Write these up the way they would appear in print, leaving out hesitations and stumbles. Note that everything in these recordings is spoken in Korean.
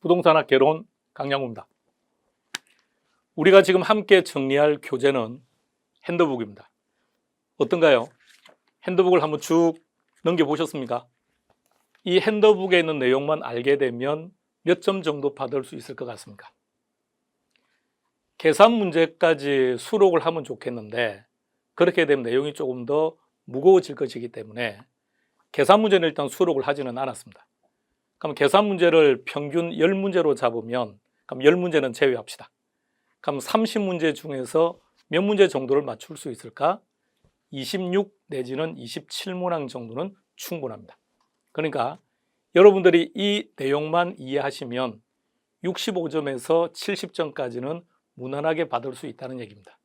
부동산학 개론 강양호입니다. 우리가 지금 함께 정리할 교재는 핸드북입니다. 어떤가요? 핸드북을 한번 쭉 넘겨보셨습니까? 이 핸드북에 있는 내용만 알게 되면 몇 점 정도 받을 수 있을 것 같습니까? 계산 문제까지 수록을 하면 좋겠는데 그렇게 되면 내용이 조금 더 무거워질 것이기 때문에 계산 문제는 일단 수록을 하지는 않았습니다. 그럼 계산 문제를 평균 10문제로 잡으면 그럼 10문제는 제외합시다. 그럼 30문제 중에서 몇 문제 정도를 맞출 수 있을까? 26 내지는 27문항 정도는 충분합니다. 그러니까 여러분들이 이 내용만 이해하시면 65점에서 70점까지는 무난하게 받을 수 있다는 얘기입니다.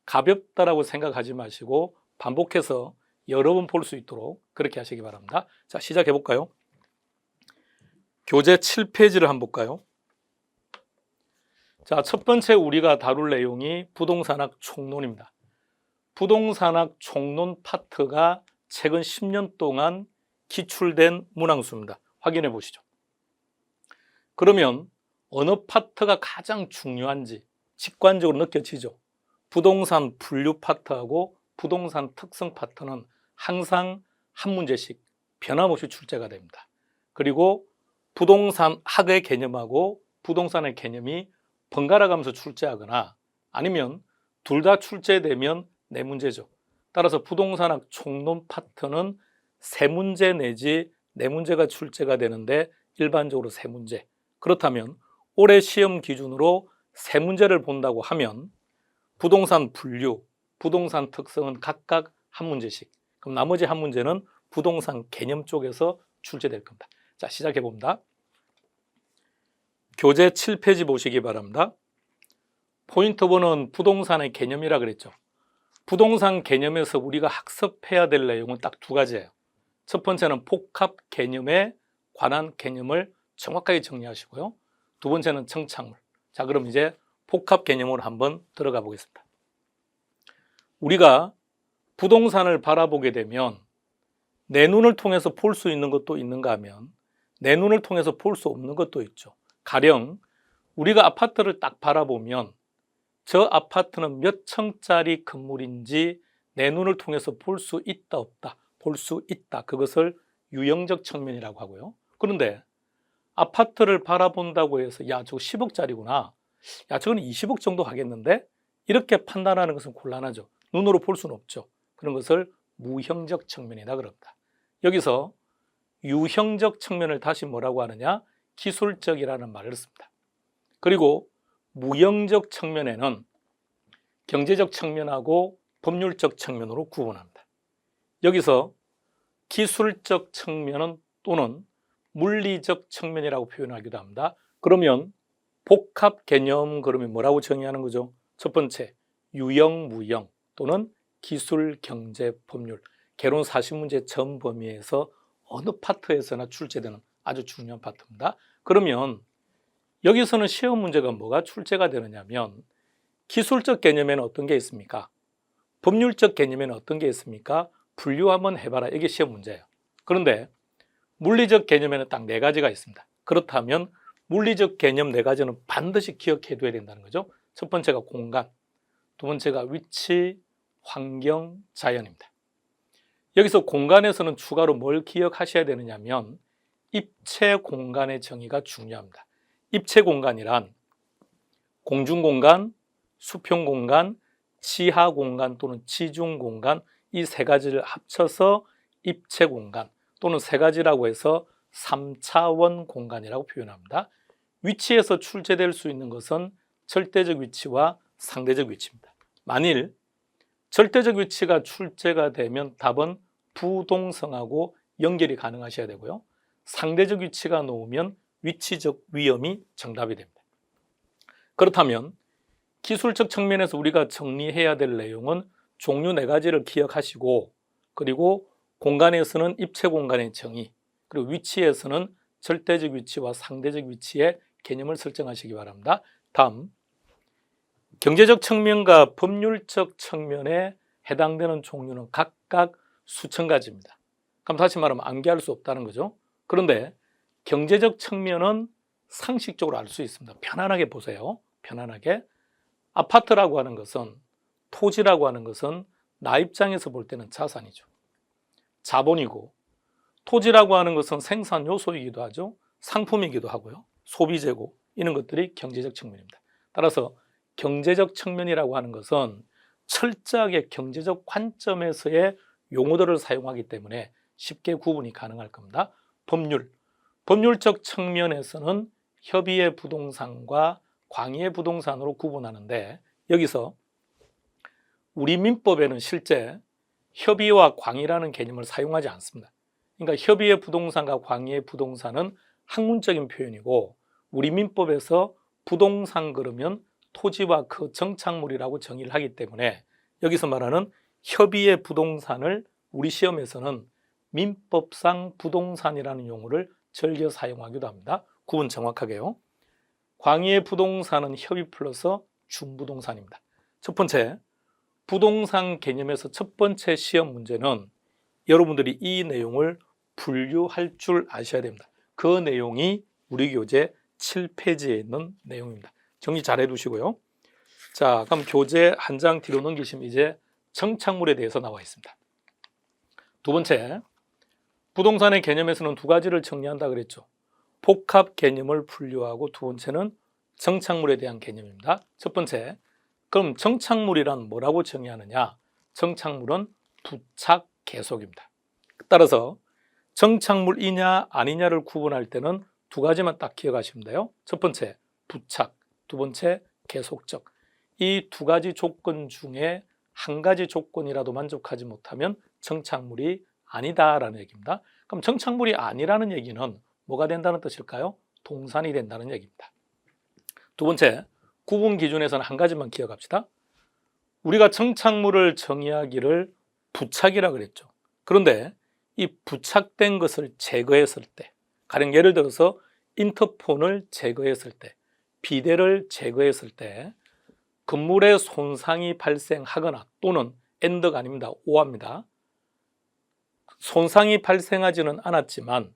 가볍다라고 생각하지 마시고 반복해서 여러 번 볼 수 있도록 그렇게 하시기 바랍니다. 자, 시작해 볼까요? 교재 7페이지를 한번 볼까요? 자, 첫 번째 우리가 다룰 내용이 부동산학 총론입니다. 부동산학 총론 파트가 최근 10년 동안 기출된 문항수입니다. 확인해 보시죠. 그러면 어느 파트가 가장 중요한지 직관적으로 느껴지죠. 부동산 분류 파트하고 부동산 특성 파트는 항상 한 문제씩 변함없이 출제가 됩니다. 그리고 부동산 학의 개념하고 부동산의 개념이 번갈아 가면서 출제하거나 아니면 둘 다 출제되면 4문제죠. 따라서 부동산학 총론 파트는 3문제 내지 4문제가 출제가 되는데 일반적으로 3문제. 그렇다면 올해 시험 기준으로 3문제를 본다고 하면 부동산 분류, 부동산 특성은 각각 한 문제씩. 그럼 나머지 한 문제는 부동산 개념 쪽에서 출제될 겁니다. 자, 시작해 봅니다. 교재 7페이지 보시기 바랍니다. 포인트 1은 부동산의 개념이라 그랬죠. 부동산 개념에서 우리가 학습해야 될 내용은 딱 2가지예요. 첫 번째는 복합 개념에 관한 개념을 정확하게 정리하시고요. 두 번째는 청착물. 자, 그럼 이제 복합 개념으로 한번 들어가 보겠습니다. 우리가 부동산을 바라보게 되면 내 눈을 통해서 볼 수 있는 것도 있는가 하면 내 눈을 통해서 볼 수 없는 것도 있죠. 가령 우리가 아파트를 딱 바라보면 저 아파트는 몇 층짜리 건물인지 내 눈을 통해서 볼 수 있다 없다, 볼 수 있다. 그것을 유형적 측면이라고 하고요. 그런데 아파트를 바라본다고 해서 야, 저거 10억짜리구나. 야, 저건 20억 정도 하겠는데? 이렇게 판단하는 것은 곤란하죠. 눈으로 볼 수는 없죠. 그런 것을 무형적 측면이다 그럽니다. 여기서 유형적 측면을 다시 뭐라고 하느냐? 기술적이라는 말을 씁니다. 그리고 무형적 측면에는 경제적 측면하고 법률적 측면으로 구분합니다. 여기서 기술적 측면은 또는 물리적 측면이라고 표현하기도 합니다. 그러면 복합 개념 그러면 뭐라고 정의하는 거죠? 첫 번째, 유형, 무형 또는 기술, 경제, 법률. 개론 40문제 전 범위에서 어느 파트에서나 출제되는 아주 중요한 파트입니다. 그러면 여기서는 시험 문제가 뭐가 출제가 되느냐면 기술적 개념에는 어떤 게 있습니까? 법률적 개념에는 어떤 게 있습니까? 분류 한번 해봐라. 이게 시험 문제예요. 그런데 물리적 개념에는 딱 4가지가 있습니다. 그렇다면 물리적 개념 4가지는 반드시 기억해둬야 된다는 거죠. 첫 번째가 공간, 두 번째가 위치, 환경, 자연입니다. 여기서 공간에서는 추가로 뭘 기억하셔야 되느냐면 입체 공간의 정의가 중요합니다. 입체 공간이란 공중공간, 수평공간, 지하공간 또는 지중공간 이 3가지를 합쳐서 입체 공간 또는 3가지라고 해서 3차원 공간이라고 표현합니다. 위치에서 출제될 수 있는 것은 절대적 위치와 상대적 위치입니다. 만일 절대적 위치가 출제가 되면 답은 부동성하고 연결이 가능하셔야 되고요. 상대적 위치가 나오면 위치적 위험이 정답이 됩니다. 그렇다면 기술적 측면에서 우리가 정리해야 될 내용은 종류 4가지를 기억하시고 그리고 공간에서는 입체 공간의 정의 그리고 위치에서는 절대적 위치와 상대적 위치의 개념을 설정하시기 바랍니다. 다음, 경제적 측면과 법률적 측면에 해당되는 종류는 각각 수천 가지입니다. 그럼 다시 말하면 암기할 수 없다는 거죠. 그런데 경제적 측면은 상식적으로 알 수 있습니다. 편안하게 보세요. 편안하게. 아파트라고 하는 것은, 토지라고 하는 것은 나 입장에서 볼 때는 자산이죠. 자본이고, 토지라고 하는 것은 생산 요소이기도 하죠. 상품이기도 하고요. 소비재고, 이런 것들이 경제적 측면입니다. 따라서 경제적 측면이라고 하는 것은 철저하게 경제적 관점에서의 용어들을 사용하기 때문에 쉽게 구분이 가능할 겁니다. 법률적 측면에서는 협의의 부동산과 광의의 부동산으로 구분하는데, 여기서 우리 민법에는 실제 협의와 광의라는 개념을 사용하지 않습니다. 그러니까 협의의 부동산과 광의의 부동산은 학문적인 표현이고, 우리 민법에서 부동산 그러면 토지와 그 정착물이라고 정의를 하기 때문에 여기서 말하는 협의의 부동산을 우리 시험에서는 민법상 부동산이라는 용어를 즐겨 사용하기도 합니다. 구분 정확하게요. 광의의 부동산은 협의 플러스 준부동산입니다. 첫 번째, 부동산 개념에서 첫 번째 시험 문제는 여러분들이 이 내용을 분류할 줄 아셔야 됩니다. 그 내용이 우리 교재 7페이지에 있는 내용입니다. 정리 잘 해두시고요. 자, 그럼 교재 한 장 뒤로 넘기시면 이제 정착물에 대해서 나와 있습니다. 두 번째, 부동산의 개념에서는 두 가지를 정리한다 그랬죠. 복합 개념을 분류하고, 두 번째는 정착물에 대한 개념입니다. 첫 번째, 그럼 정착물이란 뭐라고 정의하느냐? 정착물은 부착 계속입니다. 따라서 정착물이냐 아니냐를 구분할 때는 두 가지만 딱 기억하시면 돼요. 첫 번째, 부착, 두 번째, 계속적. 이 두 가지 조건 중에 한 가지 조건이라도 만족하지 못하면 정착물이 아니다라는 얘기입니다. 그럼 정착물이 아니라는 얘기는 뭐가 된다는 뜻일까요? 동산이 된다는 얘기입니다. 두 번째, 구분 기준에서는 한 가지만 기억합시다. 우리가 정착물을 정의하기를 부착이라고 그랬죠. 그런데 이 부착된 것을 제거했을 때, 가령 예를 들어서 인터폰을 제거했을 때, 비데를 제거했을 때 건물에 손상이 발생하거나, 또는 엔드가 아닙니다. 오합니다. 손상이 발생하지는 않았지만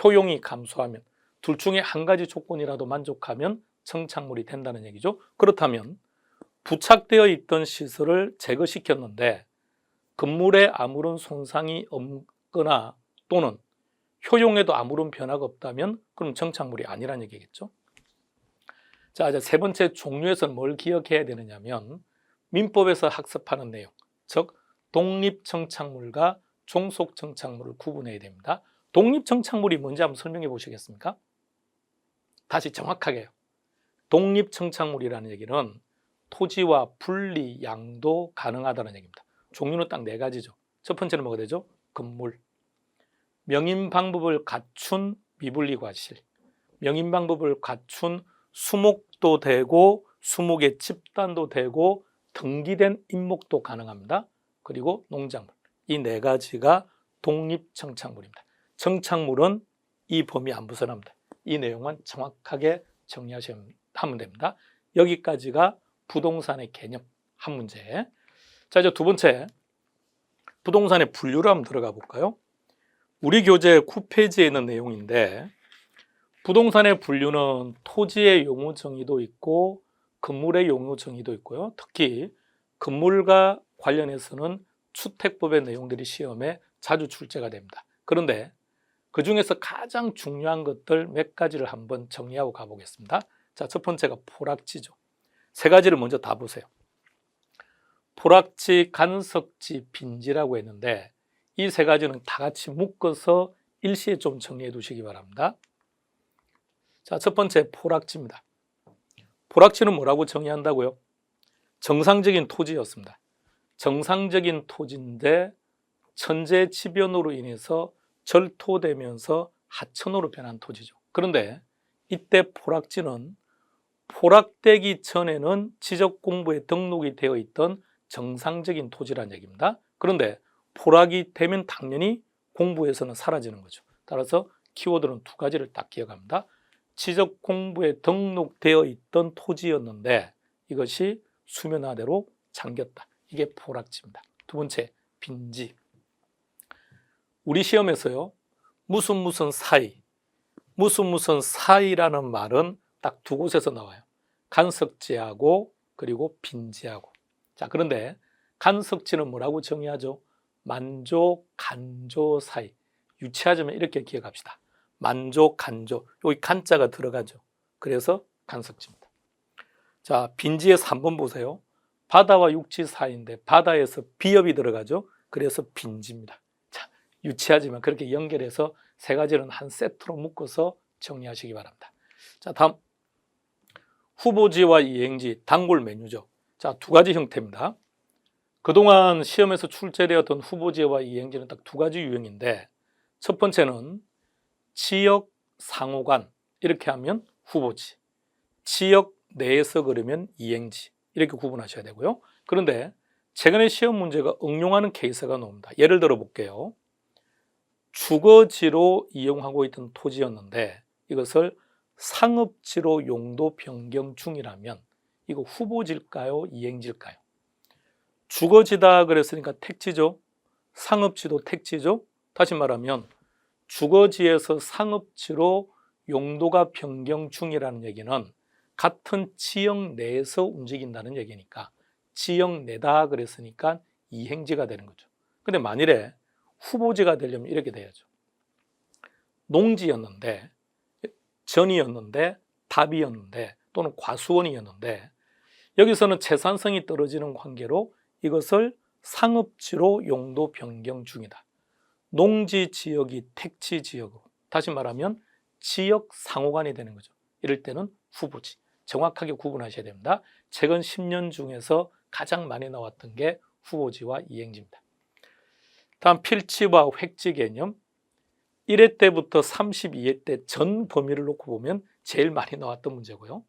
효용이 감소하면, 둘 중에 한 가지 조건이라도 만족하면 정착물이 된다는 얘기죠. 그렇다면 부착되어 있던 시설을 제거시켰는데 건물에 아무런 손상이 없거나 또는 효용에도 아무런 변화가 없다면 그럼 정착물이 아니라는 얘기겠죠. 자, 이제 세 번째 종류에서는 뭘 기억해야 되느냐면 민법에서 학습하는 내용, 즉 독립정착물과 종속정착물을 구분해야 됩니다. 독립정착물이 뭔지 한번 설명해 보시겠습니까? 다시 정확하게요. 독립정착물이라는 얘기는 토지와 분리, 양도 가능하다는 얘기입니다. 종류는 딱 네 가지죠. 첫 번째는 뭐가 되죠? 건물. 명인 방법을 갖춘 미분리 과실. 명인 방법을 갖춘 수목도 되고 수목의 집단도 되고 등기된 임목도 가능합니다. 그리고 농작물. 이 네 가지가 독립정착물입니다. 정착물은 이 범위 안 벗어납니다. 이 내용만 정확하게 정리하시면 됩니다. 여기까지가 부동산의 개념 한 문제. 자, 이제 두 번째, 부동산의 분류를 한번 들어가 볼까요? 우리 교재 9페이지에 있는 내용인데, 부동산의 분류는 토지의 용어 정의도 있고 건물의 용어 정의도 있고요. 특히 건물과 관련해서는 주택법의 내용들이 시험에 자주 출제가 됩니다. 그런데 그 중에서 가장 중요한 것들 몇 가지를 한번 정리하고 가보겠습니다. 자, 첫 번째가 포락지죠. 세 가지를 먼저 다 보세요. 포락지, 간석지, 빈지라고 했는데 이 세 가지는 다 같이 묶어서 일시에 좀 정리해 두시기 바랍니다. 자, 첫 번째 포락지입니다. 포락지는 뭐라고 정의한다고요? 정상적인 토지였습니다. 정상적인 토지인데 천재지변으로 인해서 절토되면서 하천으로 변한 토지죠. 그런데 이때 포락지는 포락되기 전에는 지적공부에 등록이 되어 있던 정상적인 토지라는 얘기입니다. 그런데 포락이 되면 당연히 공부에서는 사라지는 거죠. 따라서 키워드는 두 가지를 딱 기억합니다. 지적공부에 등록되어 있던 토지였는데 이것이 수면 아래로 잠겼다. 이게 포락지입니다. 두 번째, 빈지. 우리 시험에서요, 무슨 사이, 무슨 사이라는 말은 딱 두 곳에서 나와요. 간석지하고 그리고 빈지하고. 자, 그런데 간석지는 뭐라고 정의하죠? 만조, 간조 사이. 유치하자면 이렇게 기억합시다. 만조, 간조. 여기 간자가 들어가죠. 그래서 간석지입니다. 자, 빈지의 3번 보세요. 바다와 육지 사이인데 바다에서 비읍이 들어가죠. 그래서 빈지입니다. 자, 유치하지만 그렇게 연결해서 세 가지는 한 세트로 묶어서 정리하시기 바랍니다. 자, 다음 후보지와 이행지, 단골 메뉴죠. 자, 두 가지 형태입니다. 그동안 시험에서 출제되었던 후보지와 이행지는 딱 두 가지 유형인데, 첫 번째는 지역 상호간 이렇게 하면 후보지, 지역 내에서 그러면 이행지, 이렇게 구분하셔야 되고요. 그런데 최근에 시험 문제가 응용하는 케이스가 나옵니다. 예를 들어 볼게요. 주거지로 이용하고 있던 토지였는데 이것을 상업지로 용도 변경 중이라면 이거 후보지일까요? 이행지일까요? 주거지다 그랬으니까 택지죠. 상업지도 택지죠. 다시 말하면 주거지에서 상업지로 용도가 변경 중이라는 얘기는 같은 지역 내에서 움직인다는 얘기니까 지역 내다 그랬으니까 이행지가 되는 거죠. 근데 만일에 후보지가 되려면 이렇게 돼야죠. 농지였는데, 전이었는데, 답이었는데, 또는 과수원이었는데 여기서는 채산성이 떨어지는 관계로 이것을 상업지로 용도 변경 중이다. 농지 지역이 택지 지역으로, 다시 말하면 지역 상호간이 되는 거죠. 이럴 때는 후보지. 정확하게 구분하셔야 됩니다. 최근 10년 중에서 가장 많이 나왔던 게 후보지와 이행지입니다. 다음 필지와 획지 개념. 1회 때부터 32회 때 전 범위를 놓고 보면 제일 많이 나왔던 문제고요.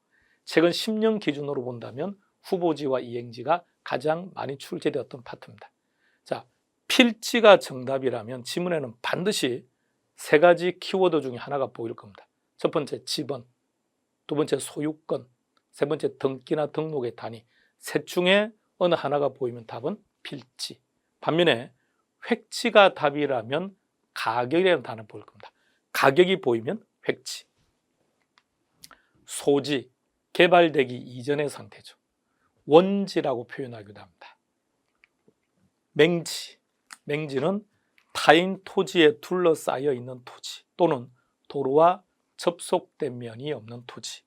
최근 10년 기준으로 본다면 후보지와 이행지가 가장 많이 출제되었던 파트입니다. 자, 필지가 정답이라면 지문에는 반드시 세 가지 키워드 중에 하나가 보일 겁니다. 첫 번째 지번, 두 번째 소유권, 세 번째 등기나 등록의 단위. 셋 중에 어느 하나가 보이면 답은 필지. 반면에 획지가 답이라면 가격이라는 단어를 보일 겁니다. 가격이 보이면 획지. 소지, 개발되기 이전의 상태죠. 원지라고 표현하기도 합니다. 맹지, 맹지는 타인 토지에 둘러싸여 있는 토지 또는 도로와 접속된 면이 없는 토지.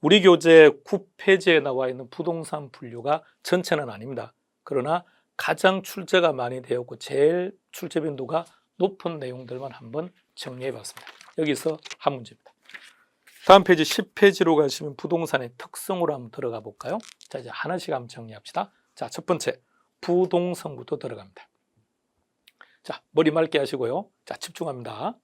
우리 교재 9페이지에 나와 있는 부동산 분류가 전체는 아닙니다. 그러나 가장 출제가 많이 되었고 제일 출제 빈도가 높은 내용들만 한번 정리해 봤습니다. 여기서 한 문제입니다. 다음 페이지 10페이지로 가시면 부동산의 특성으로 한번 들어가 볼까요? 자, 이제 하나씩 한번 정리합시다. 자, 첫 번째 부동성부터 들어갑니다. 자, 머리 맑게 하시고요. 자, 집중합니다.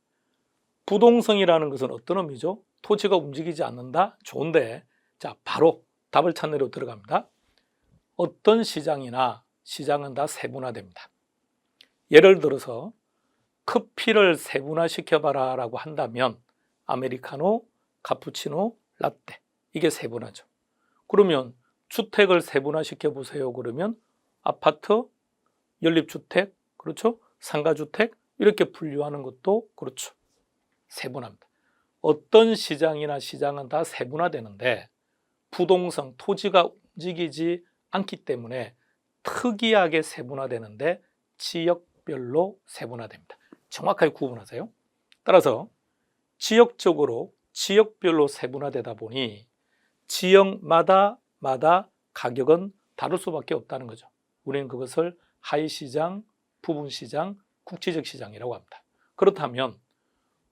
부동성이라는 것은 어떤 의미죠? 토지가 움직이지 않는다? 좋은데, 자, 바로 답을 찾으러 들어갑니다. 어떤 시장은 다 세분화됩니다. 예를 들어서 커피를 세분화시켜봐라 라고 한다면 아메리카노, 카푸치노, 라떼, 이게 세분화죠. 그러면 주택을 세분화시켜 보세요 그러면 아파트, 연립주택, 그렇죠? 상가주택 이렇게 분류하는 것도 그렇죠. 세분화입니다. 어떤 시장은 다 세분화되는데 부동산, 토지가 움직이지 않기 때문에 특이하게 세분화되는데 지역별로 세분화됩니다. 정확하게 구분하세요. 따라서 지역적으로 지역별로 세분화되다 보니 지역마다 가격은 다를 수밖에 없다는 거죠. 우리는 그것을 하위시장, 부분시장, 국지적 시장이라고 합니다. 그렇다면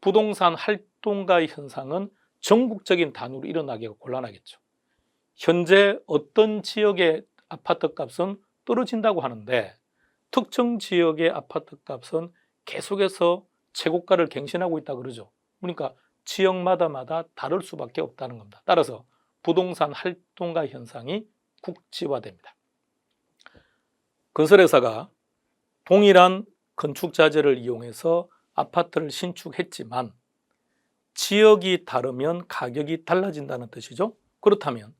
부동산 활동가 현상은 전국적인 단위로 일어나기가 곤란하겠죠. 현재 어떤 지역의 아파트 값은 떨어진다고 하는데 특정 지역의 아파트 값은 계속해서 최고가를 갱신하고 있다 그러죠. 그러니까 지역마다 다를 수밖에 없다는 겁니다. 따라서 부동산 활동가 현상이 국지화됩니다. 건설회사가 동일한 건축 자재를 이용해서 아파트를 신축했지만 지역이 다르면 가격이 달라진다는 뜻이죠. 그렇다면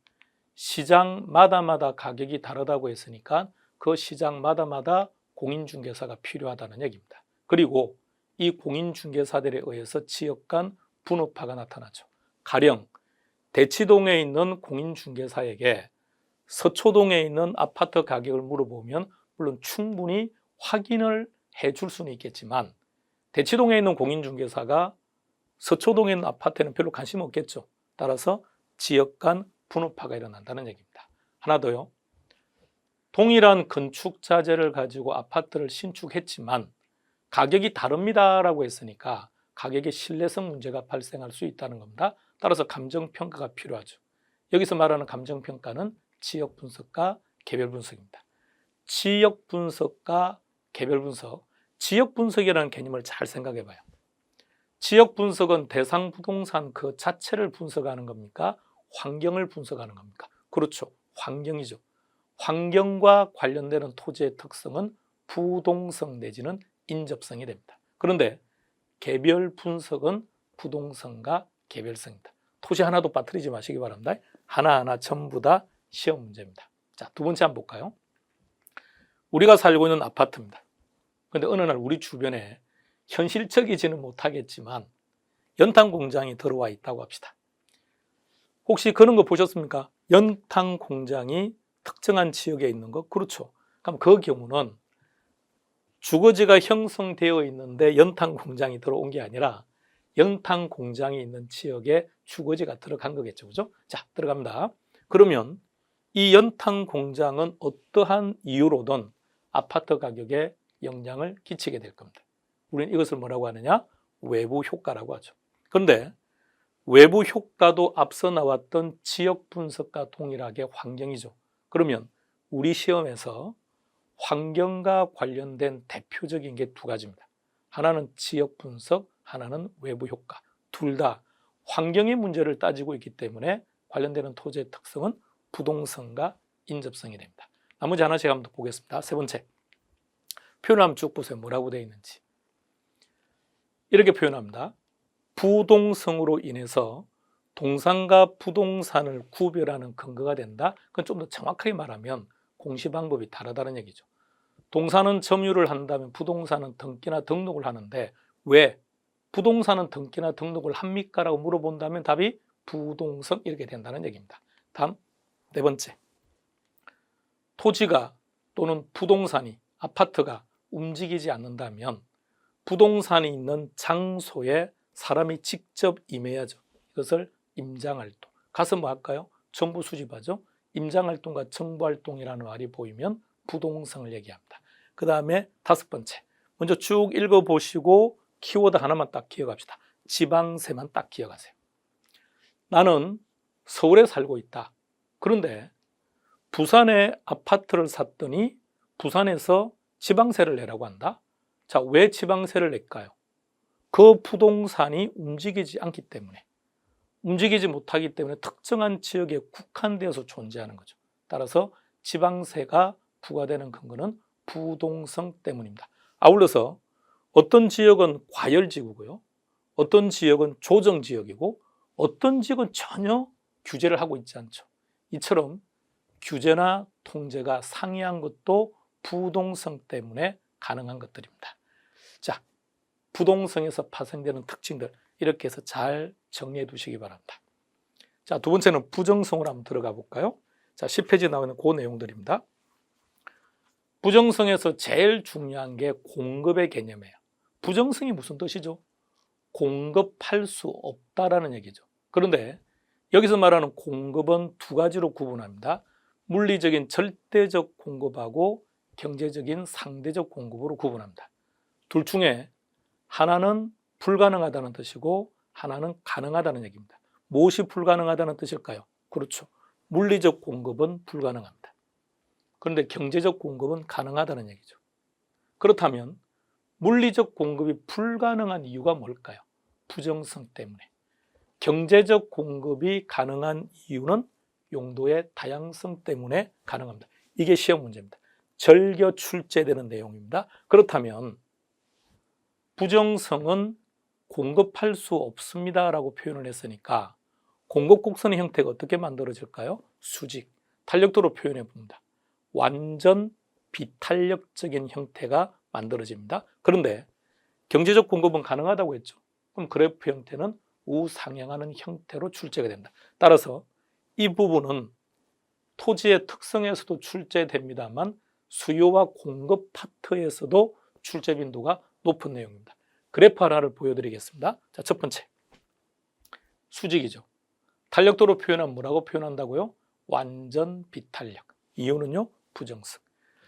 시장마다 가격이 다르다고 했으니까 그 시장마다 공인중개사가 필요하다는 얘기입니다. 그리고 이 공인중개사들에 의해서 지역 간 분업화가 나타나죠. 가령 대치동에 있는 공인중개사에게 서초동에 있는 아파트 가격을 물어보면 물론 충분히 확인을 해줄 수는 있겠지만 대치동에 있는 공인중개사가 서초동에 있는 아파트에는 별로 관심 없겠죠. 따라서 지역 간 분업화가 일어난다는 얘기입니다. 하나 더요. 동일한 건축 자재를 가지고 아파트를 신축했지만 가격이 다릅니다라고 했으니까 가격의 신뢰성 문제가 발생할 수 있다는 겁니다. 따라서 감정평가가 필요하죠. 여기서 말하는 감정평가는 지역 분석과 개별 분석입니다. 지역 분석과 개별 분석. 지역 분석이라는 개념을 잘 생각해 봐요. 지역 분석은 대상 부동산 그 자체를 분석하는 겁니까? 환경을 분석하는 겁니까? 그렇죠. 환경이죠. 환경과 관련되는 토지의 특성은 부동성 내지는 인접성이 됩니다. 그런데 개별 분석은 부동성과 개별성입니다. 토지 하나도 빠뜨리지 마시기 바랍니다. 하나하나 전부 다 시험 문제입니다. 자, 두 번째 한번 볼까요? 우리가 살고 있는 아파트입니다. 그런데 어느 날 우리 주변에 현실적이지는 못하겠지만 연탄 공장이 들어와 있다고 합시다. 혹시 그런 거 보셨습니까? 연탄 공장이 특정한 지역에 있는 거? 그렇죠. 그럼 그 경우는 주거지가 형성되어 있는데 연탄 공장이 들어온 게 아니라 연탄 공장이 있는 지역에 주거지가 들어간 거겠죠. 그죠? 자, 들어갑니다. 그러면 이 연탄 공장은 어떠한 이유로든 아파트 가격에 영향을 끼치게 될 겁니다. 우리는 이것을 뭐라고 하느냐? 외부 효과라고 하죠. 그런데 외부 효과도 앞서 나왔던 지역 분석과 동일하게 환경이죠. 그러면 우리 시험에서 환경과 관련된 대표적인 게 두 가지입니다. 하나는 지역 분석, 하나는 외부 효과. 둘 다 환경의 문제를 따지고 있기 때문에 관련되는 토지의 특성은 부동성과 인접성이 됩니다. 나머지 하나씩 한번 더 보겠습니다. 세 번째, 표현을 한번 쭉 보세요. 뭐라고 되어 있는지. 이렇게 표현합니다. 부동성으로 인해서 동산과 부동산을 구별하는 근거가 된다. 그건 좀 더 정확하게 말하면 공시 방법이 다르다는 얘기죠. 동산은 점유를 한다면 부동산은 등기나 등록을 하는데 왜 부동산은 등기나 등록을 합니까? 라고 물어본다면 답이 부동성 이렇게 된다는 얘기입니다. 다음 네 번째, 토지가 또는 부동산이 아파트가 움직이지 않는다면 부동산이 있는 장소에 사람이 직접 임해야죠. 이것을 임장활동. 가서 뭐 할까요? 정보 수집하죠. 임장활동과 정보활동이라는 말이 보이면 부동성을 얘기합니다. 그 다음에 다섯 번째, 먼저 쭉 읽어보시고 키워드 하나만 딱 기억합시다. 지방세만 딱 기억하세요. 나는 서울에 살고 있다. 그런데 부산에 아파트를 샀더니 부산에서 지방세를 내라고 한다. 자, 왜 지방세를 낼까요? 그 부동산이 움직이지 않기 때문에, 움직이지 못하기 때문에 특정한 지역에 국한되어서 존재하는 거죠. 따라서 지방세가 부과되는 근거는 부동성 때문입니다. 아울러서 어떤 지역은 과열지구고요, 어떤 지역은 조정지역이고 어떤 지역은 전혀 규제를 하고 있지 않죠. 이처럼 규제나 통제가 상이한 것도 부동성 때문에 가능한 것들입니다. 자, 부동성에서 파생되는 특징들 이렇게 해서 잘 정리해 두시기 바랍니다. 자, 두 번째는 부정성으로 한번 들어가 볼까요? 자, 10페이지에 나오는 그 내용들입니다. 부정성에서 제일 중요한 게 공급의 개념이에요. 부정성이 무슨 뜻이죠? 공급할 수 없다라는 얘기죠. 그런데 여기서 말하는 공급은 두 가지로 구분합니다. 물리적인 절대적 공급하고 경제적인 상대적 공급으로 구분합니다. 둘 중에 하나는 불가능하다는 뜻이고 하나는 가능하다는 얘기입니다. 무엇이 불가능하다는 뜻일까요? 그렇죠. 물리적 공급은 불가능합니다. 그런데 경제적 공급은 가능하다는 얘기죠. 그렇다면 물리적 공급이 불가능한 이유가 뭘까요? 부정성 때문에. 경제적 공급이 가능한 이유는 용도의 다양성 때문에 가능합니다. 이게 시험 문제입니다. 절겨 출제되는 내용입니다. 그렇다면 부정성은 공급할 수 없습니다 라고 표현을 했으니까 공급 곡선의 형태가 어떻게 만들어질까요? 수직, 탄력도로 표현해 봅니다. 완전 비탄력적인 형태가 만들어집니다. 그런데 경제적 공급은 가능하다고 했죠. 그럼 그래프 형태는 우상향하는 형태로 출제가 된다. 따라서 이 부분은 토지의 특성에서도 출제됩니다만 수요와 공급 파트에서도 출제 빈도가 높은 내용입니다. 그래프 하나를 보여드리겠습니다. 자, 첫 번째, 수직이죠. 탄력도로 표현하면 뭐라고 표현한다고요? 완전 비탄력. 이유는요? 부정성.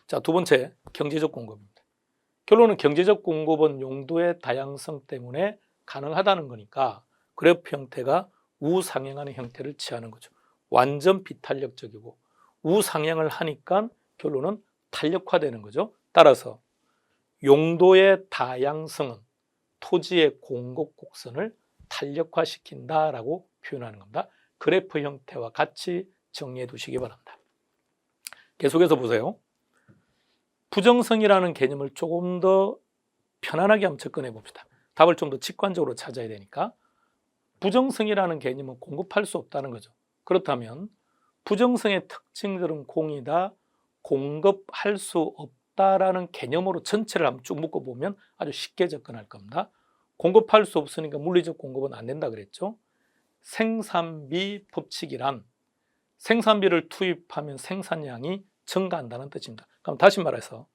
자, 두 번째, 경제적 공급입니다. 결론은 경제적 공급은 용도의 다양성 때문에 가능하다는 거니까 그래프 형태가 우상향하는 형태를 취하는 거죠. 완전 비탄력적이고 우상향을 하니까 결론은 탄력화되는 거죠. 따라서 용도의 다양성은 토지의 공급 곡선을 탄력화시킨다라고 표현하는 겁니다. 그래프 형태와 같이 정리해 두시기 바랍니다. 계속해서 보세요. 부정성이라는 개념을 조금 더 편안하게 한번 접근해 봅시다. 답을 좀 더 직관적으로 찾아야 되니까. 부정성이라는 개념은 공급할 수 없다는 거죠. 그렇다면 부정성의 특징들은 공이다, 공급할 수 없다라는 개념으로 전체를 한번 쭉 묶어보면 아주 쉽게 접근할 겁니다. 공급할 수 없으니까 물리적 공급은 안 된다 그랬죠. 생산비 법칙이란 생산비를 투입하면 생산량이 증가한다는 뜻입니다. 그럼 다시 말해서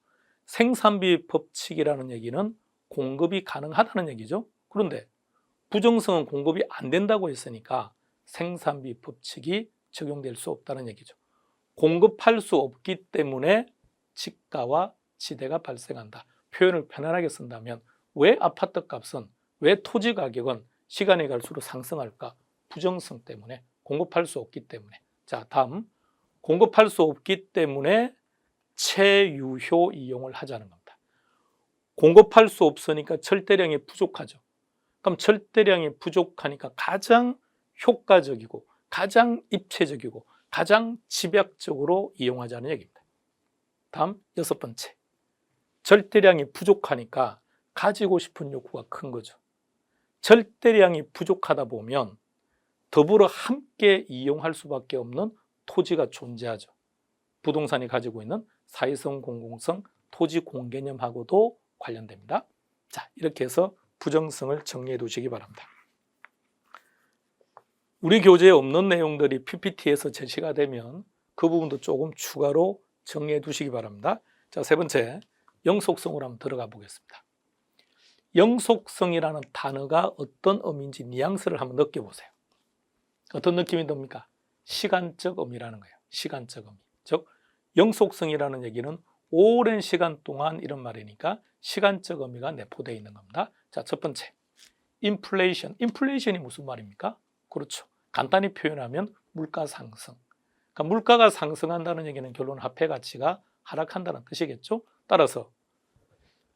생산비 법칙이라는 얘기는 공급이 가능하다는 얘기죠. 그런데 부정성은 공급이 안 된다고 했으니까 생산비 법칙이 적용될 수 없다는 얘기죠. 공급할 수 없기 때문에 지가와 지대가 발생한다. 표현을 편안하게 쓴다면 왜 아파트 값은, 왜 토지 가격은 시간이 갈수록 상승할까? 부정성 때문에, 공급할 수 없기 때문에. 자, 다음, 공급할 수 없기 때문에 체유효 이용을 하자는 겁니다. 공급할 수 없으니까 절대량이 부족하죠. 그럼 절대량이 부족하니까 가장 효과적이고 가장 입체적이고 가장 집약적으로 이용하자는 얘기입니다. 다음, 여섯 번째, 절대량이 부족하니까 가지고 싶은 욕구가 큰 거죠. 절대량이 부족하다 보면 더불어 함께 이용할 수밖에 없는 토지가 존재하죠. 부동산이 가지고 있는 사회성, 공공성, 토지 공개념하고도 관련됩니다. 자, 이렇게 해서 부정성을 정리해 두시기 바랍니다. 우리 교재에 없는 내용들이 PPT에서 제시가 되면 그 부분도 조금 추가로 정리해 두시기 바랍니다. 자, 세 번째, 영속성으로 한번 들어가 보겠습니다. 영속성이라는 단어가 어떤 의미인지 뉘앙스를 한번 느껴보세요. 어떤 느낌이 듭니까? 시간적 의미라는 거예요. 시간적 의미. 즉, 영속성이라는 얘기는 오랜 시간 동안 이런 말이니까 시간적 의미가 내포되어 있는 겁니다. 자, 첫 번째, 인플레이션. 인플레이션이 무슨 말입니까? 그렇죠. 간단히 표현하면 물가 상승. 그러니까 물가가 상승한다는 얘기는 결론 화폐 가치가 하락한다는 뜻이겠죠. 따라서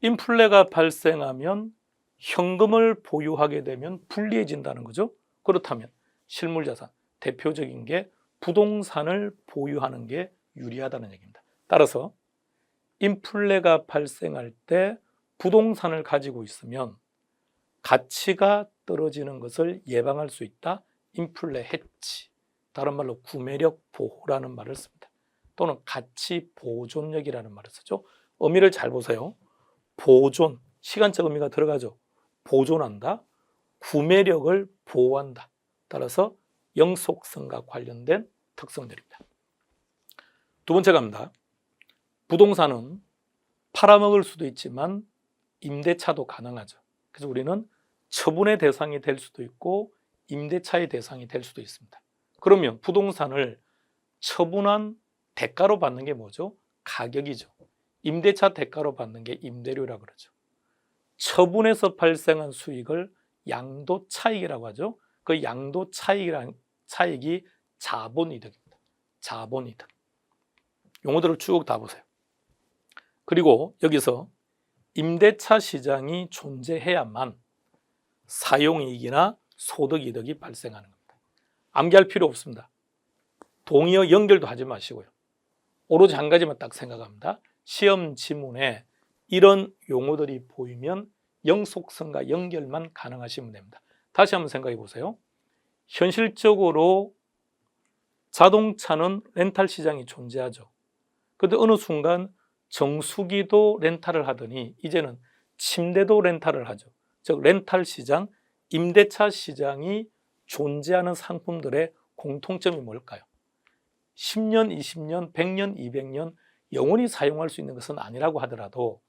인플레가 발생하면 현금을 보유하게 되면 불리해진다는 거죠. 그렇다면 실물자산, 대표적인 게 부동산을 보유하는 게 유리하다는 얘기입니다. 따라서 인플레가 발생할 때 부동산을 가지고 있으면 가치가 떨어지는 것을 예방할 수 있다. 인플레 해치, 다른 말로 구매력 보호라는 말을 씁니다. 또는 가치 보존력이라는 말을 쓰죠. 의미를 잘 보세요. 보존, 시간적 의미가 들어가죠. 보존한다. 구매력을 보호한다. 따라서 영속성과 관련된 특성들입니다. 두 번째 갑니다. 부동산은 팔아먹을 수도 있지만 임대차도 가능하죠. 그래서 우리는 처분의 대상이 될 수도 있고 임대차의 대상이 될 수도 있습니다. 그러면 부동산을 처분한 대가로 받는 게 뭐죠? 가격이죠. 임대차 대가로 받는 게 임대료라고 그러죠. 처분에서 발생한 수익을 양도 차익이라고 하죠. 그 양도 차익이 자본이득입니다. 자본이득. 용어들을 쭉 다 보세요. 그리고 여기서 임대차 시장이 존재해야만 사용이익이나 소득이득이 발생하는 겁니다. 암기할 필요 없습니다. 동의어 연결도 하지 마시고요. 오로지 한 가지만 딱 생각합니다. 시험 지문에 이런 용어들이 보이면 영속성과 연결만 가능하시면 됩니다. 다시 한번 생각해 보세요. 현실적으로 자동차는 렌탈 시장이 존재하죠. 그런데 어느 순간 정수기도 렌탈을 하더니 이제는 침대도 렌탈을 하죠. 즉 렌탈 시장, 임대차 시장이 존재하는 상품들의 공통점이 뭘까요? 10년, 20년, 100년, 200년 영원히 사용할 수 있는 것은 아니라고 하더라도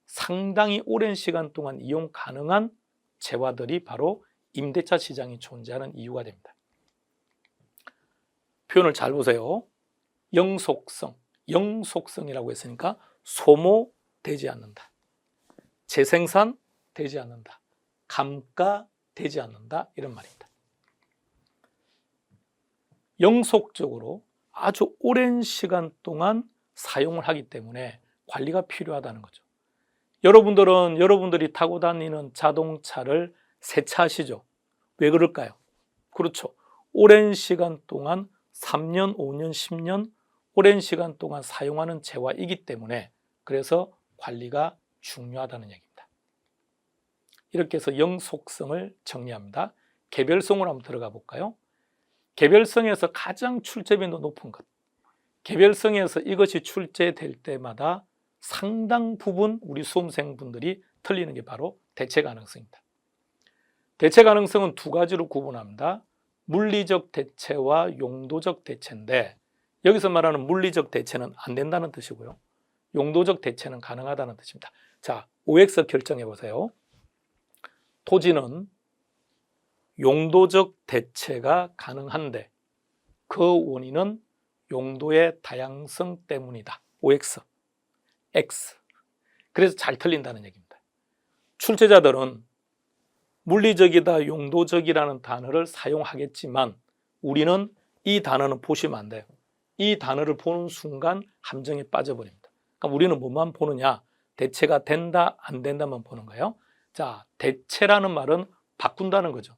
상당히 오랜 시간 동안 이용 가능한 재화들이 바로 임대차 시장이 존재하는 이유가 됩니다. 표현을 잘 보세요. 영속성, 영속성이라고 했으니까 소모되지 않는다. 재생산되지 않는다. 감가되지 않는다. 이런 말입니다. 영속적으로 아주 오랜 시간 동안 사용을 하기 때문에 관리가 필요하다는 거죠. 여러분들은 여러분들이 타고 다니는 자동차를 세차하시죠? 왜 그럴까요? 그렇죠. 오랜 시간 동안 3년, 5년, 10년 오랜 시간 동안 사용하는 재화이기 때문에 그래서 관리가 중요하다는 얘기입니다. 이렇게 해서 영속성을 정리합니다. 개별성으로 한번 들어가 볼까요? 개별성에서 가장 출제빈도 높은 것. 개별성에서 이것이 출제될 때마다 상당 부분 우리 수험생분들이 틀리는 게 바로 대체 가능성입니다. 대체 가능성은 두 가지로 구분합니다. 물리적 대체와 용도적 대체인데 여기서 말하는 물리적 대체는 안 된다는 뜻이고요. 용도적 대체는 가능하다는 뜻입니다. 자, OX 결정해 보세요. 토지는 용도적 대체가 가능한데 그 원인은 용도의 다양성 때문이다. OX, X. 그래서 잘 틀린다는 얘기입니다. 출제자들은 물리적이다, 용도적이라는 단어를 사용하겠지만 우리는 이 단어는 보시면 안 돼요. 이 단어를 보는 순간 함정에 빠져버립니다. 그러니까 우리는 뭐만 보느냐? 대체가 된다, 안 된다만 보는 거예요. 자, 대체라는 말은 바꾼다는 거죠.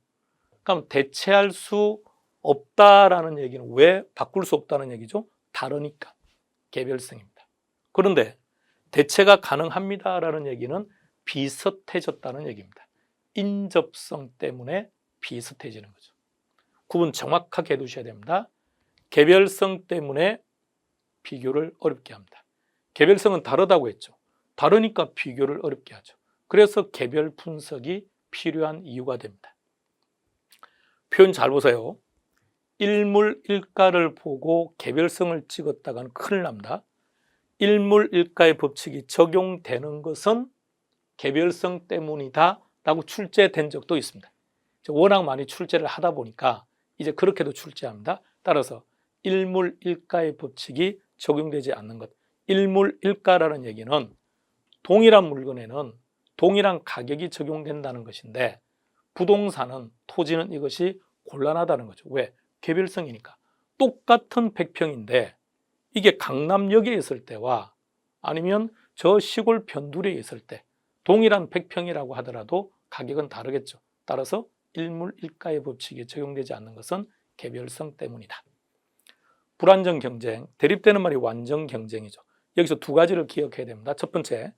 그럼 대체할 수 없다라는 얘기는 왜 바꿀 수 없다는 얘기죠? 다르니까. 개별성입니다. 그런데 대체가 가능합니다라는 얘기는 비슷해졌다는 얘기입니다. 인접성 때문에 비슷해지는 거죠. 구분 정확하게 해두셔야 됩니다. 개별성 때문에 비교를 어렵게 합니다. 개별성은 다르다고 했죠. 다르니까 비교를 어렵게 하죠. 그래서 개별 분석이 필요한 이유가 됩니다. 표현 잘 보세요. 일물일가를 보고 개별성을 찍었다가는 큰일 납니다. 일물일가의 법칙이 적용되는 것은 개별성 때문이다 라고 출제된 적도 있습니다. 워낙 많이 출제를 하다 보니까 이제 그렇게도 출제합니다. 따라서 일물일가의 법칙이 적용되지 않는 것. 일물일가라는 얘기는 동일한 물건에는 동일한 가격이 적용된다는 것인데 부동산은, 토지는 이것이 곤란하다는 거죠. 왜? 개별성이니까. 똑같은 100평인데 이게 강남역에 있을 때와 아니면 저 시골 변두리에 있을 때 동일한 100평이라고 하더라도 가격은 다르겠죠. 따라서 일물일가의 법칙이 적용되지 않는 것은 개별성 때문이다. 불완전 경쟁, 대립되는 말이 완전 경쟁이죠. 여기서 두 가지를 기억해야 됩니다. 첫 번째,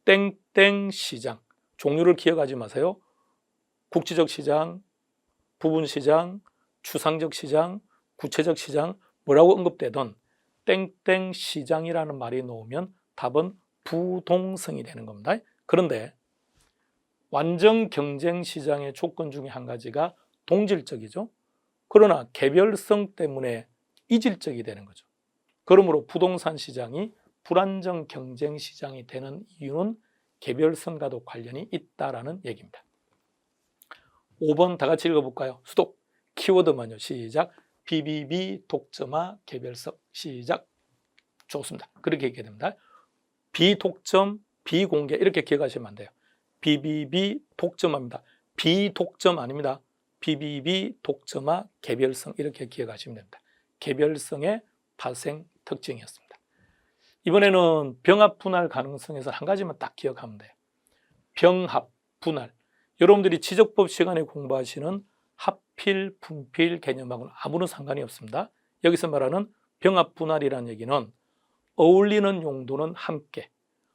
땡땡 시장. 종류를 기억하지 마세요. 국지적 시장, 부분 시장, 추상적 시장, 구체적 시장 뭐라고 언급되든 땡땡 시장이라는 말이 나오면 답은 부동성이 되는 겁니다. 그런데 완전 경쟁 시장의 조건 중에 한 가지가 동질적이죠. 그러나 개별성 때문에 이질적이 되는 거죠. 그러므로 부동산 시장이 불안정 경쟁 시장이 되는 이유는 개별성과도 관련이 있다라는 얘기입니다. 5번 다 같이 읽어볼까요? 수독, 키워드만요. 시작. BBB 독점화 개별성. 시작. 좋습니다. 그렇게 얘기해야 됩니다. 비독점, 비공개 이렇게 기억하시면 안 돼요. BBB 독점화입니다. 비독점 아닙니다. BBB 독점화 개별성 이렇게 기억하시면 됩니다. 개별성의 발생 특징이었습니다. 이번에는 병합 분할 가능성에서 한 가지만 딱 기억하면 돼요. 병합 분할. 여러분들이 지적법 시간에 공부하시는 합필, 분필 개념하고는 아무런 상관이 없습니다. 여기서 말하는 병합 분할이라는 얘기는 어울리는 용도는 함께,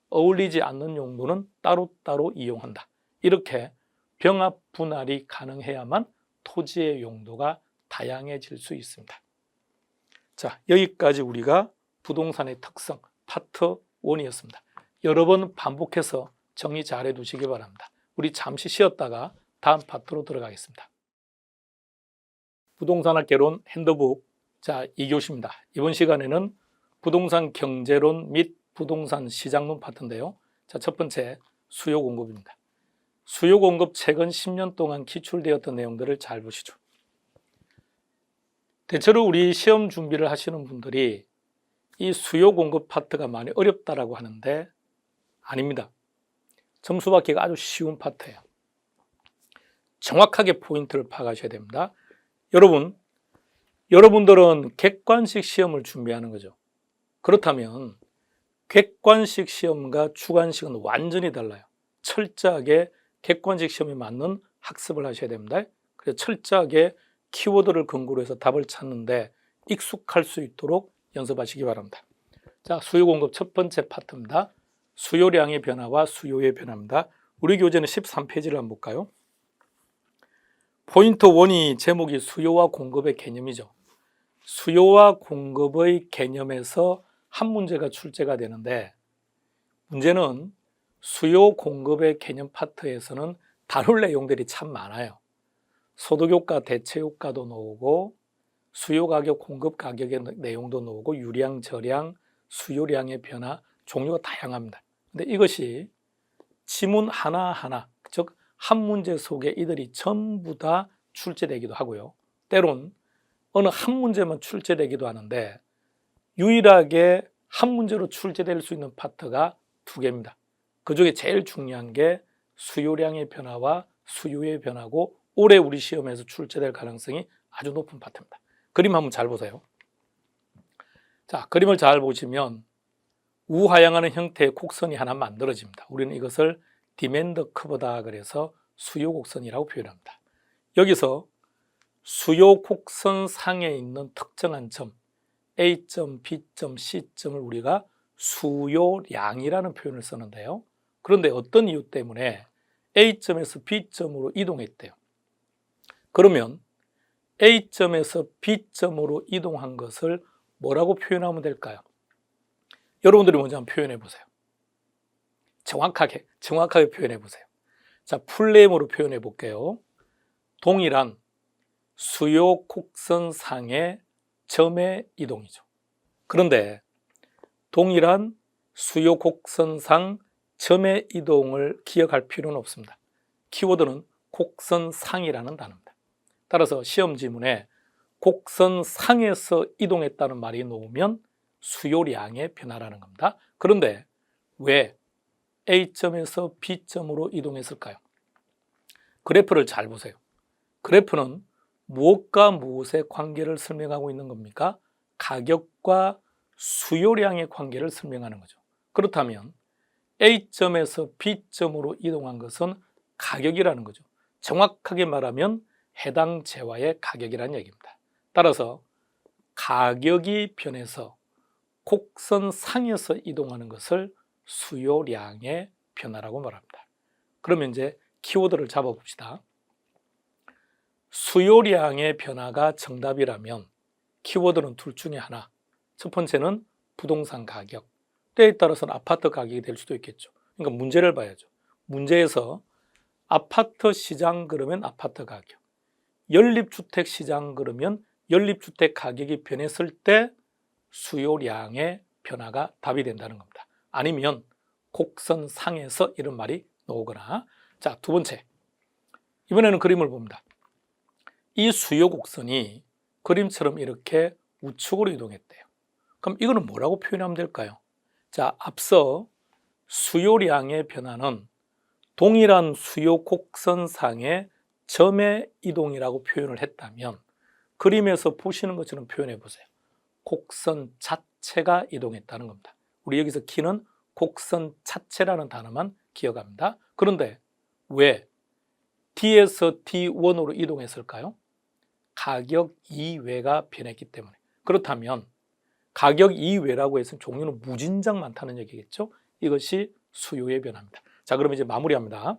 어울리지 않는 용도는 따로따로 이용한다. 이렇게 병합 분할이 가능해야만 토지의 용도가 다양해질 수 있습니다. 자, 여기까지 우리가 부동산의 특성 파트 1이었습니다. 여러 번 반복해서 정리 잘 해두시기 바랍니다. 우리 잠시 쉬었다가 다음 파트로 들어가겠습니다. 부동산학개론 핸드북 자 2교시입니다. 이번 시간에는 부동산 경제론 및 부동산 시장론 파트인데요. 자, 첫 번째 수요 공급입니다. 수요 공급 최근 10년 동안 기출되었던 내용들을 잘 보시죠. 대체로 우리 시험 준비를 하시는 분들이 이 수요 공급 파트가 많이 어렵다라고 하는데 아닙니다. 점수 받기가 아주 쉬운 파트예요. 정확하게 포인트를 파악하셔야 됩니다. 여러분들은 객관식 시험을 준비하는 거죠. 그렇다면 객관식 시험과 주관식은 완전히 달라요. 철저하게 객관식 시험에 맞는 학습을 하셔야 됩니다. 그래서 철저하게 키워드를 근거로 해서 답을 찾는데 익숙할 수 있도록 연습하시기 바랍니다. 자, 수요 공급 첫 번째 파트입니다. 수요량의 변화와 수요의 변화입니다. 우리 교재는 13페이지를 한번 볼까요? 포인트 1이 제목이 수요와 공급의 개념이죠. 수요와 공급의 개념에서 한 문제가 출제가 되는데 문제는 수요 공급의 개념 파트에서는 다룰 내용들이 참 많아요. 소득효과, 대체효과도 나오고 수요 가격, 공급 가격의 내용도 나오고 유량, 저량, 수요량의 변화, 종류가 다양합니다. 근데 이것이 지문 하나하나, 즉 한 문제 속에 이들이 전부 다 출제되기도 하고요. 때론 어느 한 문제만 출제되기도 하는데 유일하게 한 문제로 출제될 수 있는 파트가 2개입니다. 그중에 제일 중요한 게 수요량의 변화와 수요의 변화고 올해 우리 시험에서 출제될 가능성이 아주 높은 파트입니다. 그림 한번 잘 보세요. 자, 그림을 잘 보시면 우하향하는 형태의 곡선이 하나 만들어집니다. 우리는 이것을 디맨드 커브다 그래서 수요 곡선이라고 표현합니다. 여기서 수요 곡선 상에 있는 특정한 점 A점, B점, C점을 우리가 수요량이라는 표현을 쓰는데요. 그런데 어떤 이유 때문에 A점에서 B점으로 이동했대요. 그러면 A점에서 B점으로 이동한 것을 뭐라고 표현하면 될까요? 여러분들이 먼저 한번 표현해 보세요. 정확하게 표현해 보세요. 자, 풀네임으로 표현해 볼게요. 동일한 수요 곡선상의 점의 이동이죠. 그런데 동일한 수요 곡선상 점의 이동을 기억할 필요는 없습니다. 키워드는 곡선상이라는 단어입니다. 따라서 시험 지문에 곡선상에서 이동했다는 말이 나오면 수요량의 변화라는 겁니다. 그런데 왜 A점에서 B점으로 이동했을까요? 그래프를 잘 보세요. 그래프는 무엇과 무엇의 관계를 설명하고 있는 겁니까? 가격과 수요량의 관계를 설명하는 거죠. 그렇다면 A점에서 B점으로 이동한 것은 가격이라는 거죠. 정확하게 말하면 해당 재화의 가격이라는 얘기입니다. 따라서 가격이 변해서 곡선상에서 이동하는 것을 수요량의 변화라고 말합니다. 그러면 이제 키워드를 잡아봅시다. 수요량의 변화가 정답이라면 키워드는 둘 중에 하나. 첫 번째는 부동산 가격, 때에 따라서는 아파트 가격이 될 수도 있겠죠. 그러니까 문제를 봐야죠. 문제에서 아파트 시장 그러면 아파트 가격, 연립주택 시장 그러면 연립주택 가격이 변했을 때 수요량의 변화가 답이 된다는 겁니다. 아니면 곡선상에서 이런 말이 나오거나. 자, 두 번째, 이번에는 그림을 봅니다. 이 수요 곡선이 그림처럼 이렇게 우측으로 이동했대요. 그럼 이거는 뭐라고 표현하면 될까요? 자, 앞서 수요량의 변화는 동일한 수요 곡선상의 점의 이동이라고 표현을 했다면 그림에서 보시는 것처럼 표현해 보세요. 곡선 자체가 이동했다는 겁니다. 우리 여기서 키는 곡선 자체라는 단어만 기억합니다. 그런데 왜 D에서 D1으로 이동했을까요? 가격 이외가 변했기 때문에. 그렇다면 가격 이외라고 해서 종류는 무진장 많다는 얘기겠죠? 이것이 수요의 변화입니다. 자, 그럼 이제 마무리합니다.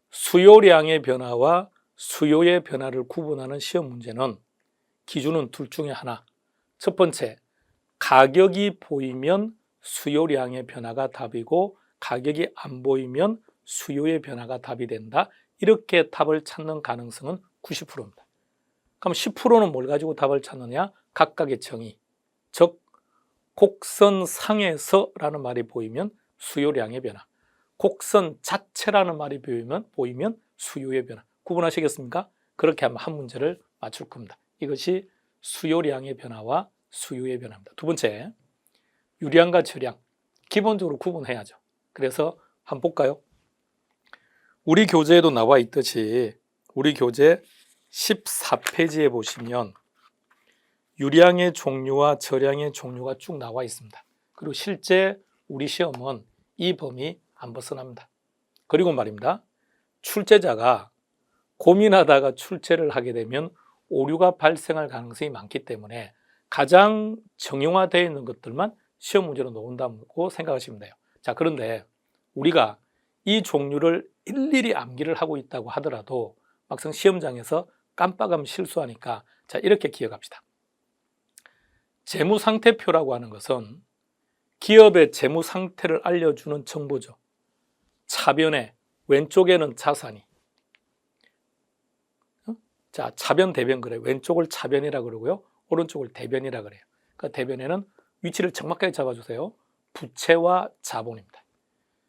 수요량의 변화와 수요의 변화를 구분하는 시험 문제는 기준은 둘 중에 하나. 첫 번째, 가격이 보이면 수요량의 변화가 답이고 가격이 안 보이면 수요의 변화가 답이 된다. 이렇게 답을 찾는 가능성은 90%입니다. 그럼 10%는 뭘 가지고 답을 찾느냐? 각각의 정의. 즉 곡선상에서라는 말이 보이면 수요량의 변화, 곡선 자체라는 말이 보이면 수요의 변화. 구분하시겠습니까? 그렇게 하면 한 문제를 맞출 겁니다. 이것이 수요량의 변화와 수요의 변화입니다. 두 번째, 유량과 저량. 기본적으로 구분해야죠. 그래서 한번 볼까요? 우리 교재에도 나와 있듯이 우리 교재 14페이지에 보시면 유량의 종류와 저량의 종류가 쭉 나와 있습니다. 그리고 실제 우리 시험은 이 범위 안 벗어납니다. 그리고 말입니다. 출제자가 고민하다가 출제를 하게 되면 오류가 발생할 가능성이 많기 때문에 가장 정형화되어 있는 것들만 시험 문제로 놓는다고 생각하시면 돼요. 자, 그런데 우리가 이 종류를 일일이 암기를 하고 있다고 하더라도 막상 시험장에서 깜빡하면 실수하니까 자, 이렇게 기억합시다. 재무상태표라고 하는 것은 기업의 재무상태를 알려주는 정보죠. 차변에 왼쪽에는 자산이, 자, 차변 대변 그래요. 왼쪽을 차변이라 그러고요, 오른쪽을 대변이라 그래요. 그러니까 대변에는 위치를 정확하게 잡아주세요. 부채와 자본입니다.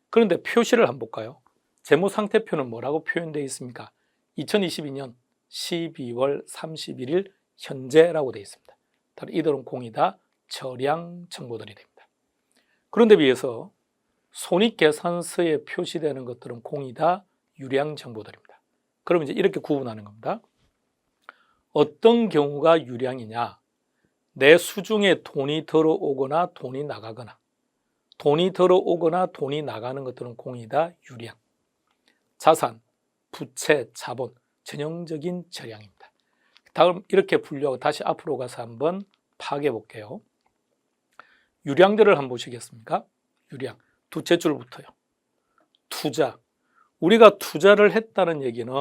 그런데 표시를 한번 볼까요? 재무상태표는 뭐라고 표현되어 있습니까? 2022년 12월 31일 현재라고 되어 있습니다. 이들은 공이다, 저량 정보들이 됩니다. 그런데 비해서 손익계산서에 표시되는 것들은 공이다, 유량 정보들입니다. 그럼 이제 이렇게 구분하는 겁니다. 어떤 경우가 유량이냐? 내 수중에 돈이 들어오거나 돈이 나가거나, 돈이 들어오거나 돈이 나가는 것들은 공이다, 유량. 자산, 부채, 자본, 전형적인 저량입니다. 다음 이렇게 분류하고 다시 앞으로 가서 한번 파악해 볼게요. 유량들을 한번 보시겠습니까? 유량, 두째 줄부터요. 투자, 우리가 투자를 했다는 얘기는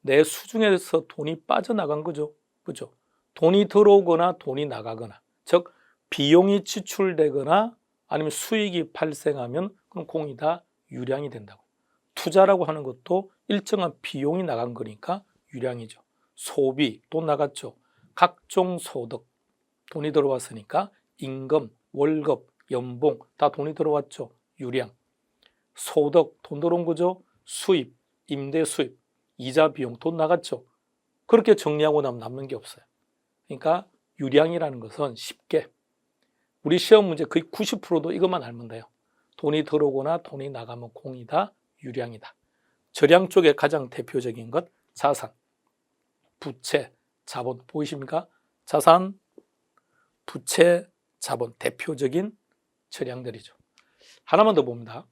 내 수중에서 돈이 빠져나간 거죠. 그죠? 돈이 들어오거나 돈이 나가거나, 즉 비용이 지출되거나 아니면 수익이 발생하면 그럼 공이다, 유량이 된다고. 투자라고 하는 것도 일정한 비용이 나간 거니까 유량이죠. 소비, 돈 나갔죠. 각종 소득, 돈이 들어왔으니까 임금, 월급, 연봉 다 돈이 들어왔죠. 유량. 소득, 돈 들어온 거죠. 수입, 임대 수입, 이자 비용, 돈 나갔죠. 그렇게 정리하고 나면 남는 게 없어요. 그러니까 유량이라는 것은 쉽게 우리 시험 문제 거의 90%도 이것만 알면 돼요. 돈이 들어오거나 돈이 나가면 공이다, 유량이다. 저량 쪽에 가장 대표적인 것 자산, 부채, 자본 보이십니까? 자산, 부채, 자본 대표적인 저량들이죠. 하나만 더 봅니다.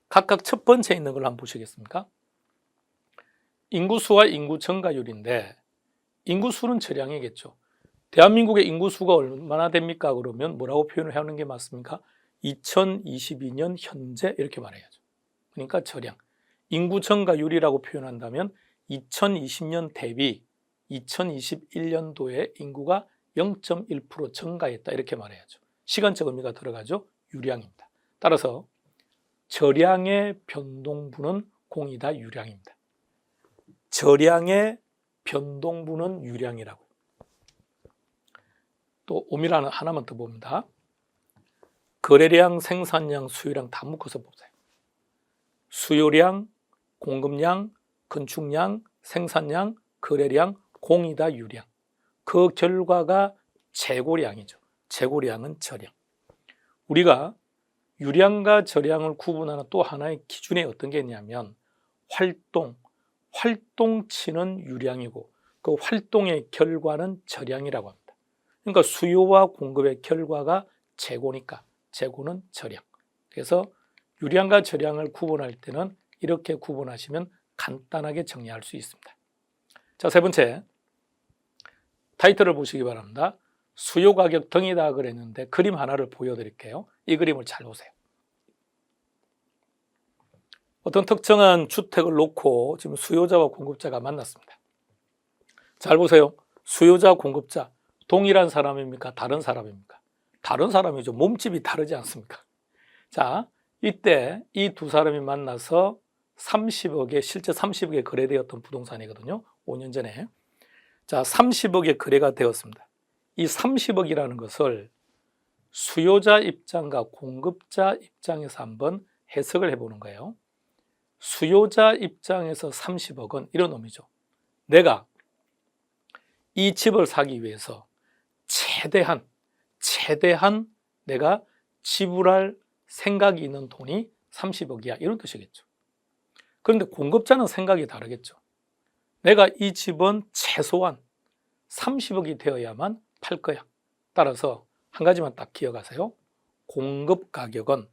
각각 첫 번째 있는 걸 한번 보시겠습니까? 인구수와 인구 증가율인데 인구수는 저량이겠죠. 대한민국의 인구수가 얼마나 됩니까? 그러면 뭐라고 표현을 하는 게 맞습니까? 2022년 현재 이렇게 말해야죠. 그러니까 저량. 인구 증가율이라고 표현한다면 2020년 대비 2021년도에 인구가 0.1% 증가했다 이렇게 말해야죠. 시간적 의미가 들어가죠. 유량입니다. 따라서 저량의 변동분은 공이다, 유량입니다. 저량의 변동분은 유량이라고. 또 오밀하는 하나만 더 봅니다. 거래량, 생산량, 수요량 다 묶어서 보세요. 수요량, 공급량, 건축량, 생산량, 거래량, 공이다, 유량. 그 결과가 재고량이죠. 재고량은 저량. 우리가 유량과 저량을 구분하는 또 하나의 기준이 어떤 게 있냐면 활동치는 유량이고 그 활동의 결과는 저량이라고 합니다. 그러니까 수요와 공급의 결과가 재고니까 재고는 저량. 그래서 유량과 저량을 구분할 때는 이렇게 구분하시면 간단하게 정리할 수 있습니다. 자, 세 번째 타이틀을 보시기 바랍니다. 수요 가격 등이다 그랬는데 그림 하나를 보여드릴게요. 이 그림을 잘 보세요. 어떤 특정한 주택을 놓고 지금 수요자와 공급자가 만났습니다. 잘 보세요. 수요자, 공급자 동일한 사람입니까? 다른 사람입니까? 다른 사람이죠. 몸집이 다르지 않습니까? 자, 이때 이 두 사람이 만나서 30억에 실제 30억에 거래되었던 부동산이거든요. 5년 전에. 자, 30억에 거래가 되었습니다. 이 30억이라는 것을 수요자 입장과 공급자 입장에서 한번 해석을 해보는 거예요. 수요자 입장에서 30억은 이런 의미죠. 내가 이 집을 사기 위해서 최대한 내가 지불할 생각이 있는 돈이 30억이야. 이런 뜻이겠죠. 그런데 공급자는 생각이 다르겠죠. 내가 이 집은 최소한 30억이 되어야만 팔 거야. 따라서 한 가지만 딱 기억하세요. 공급 가격은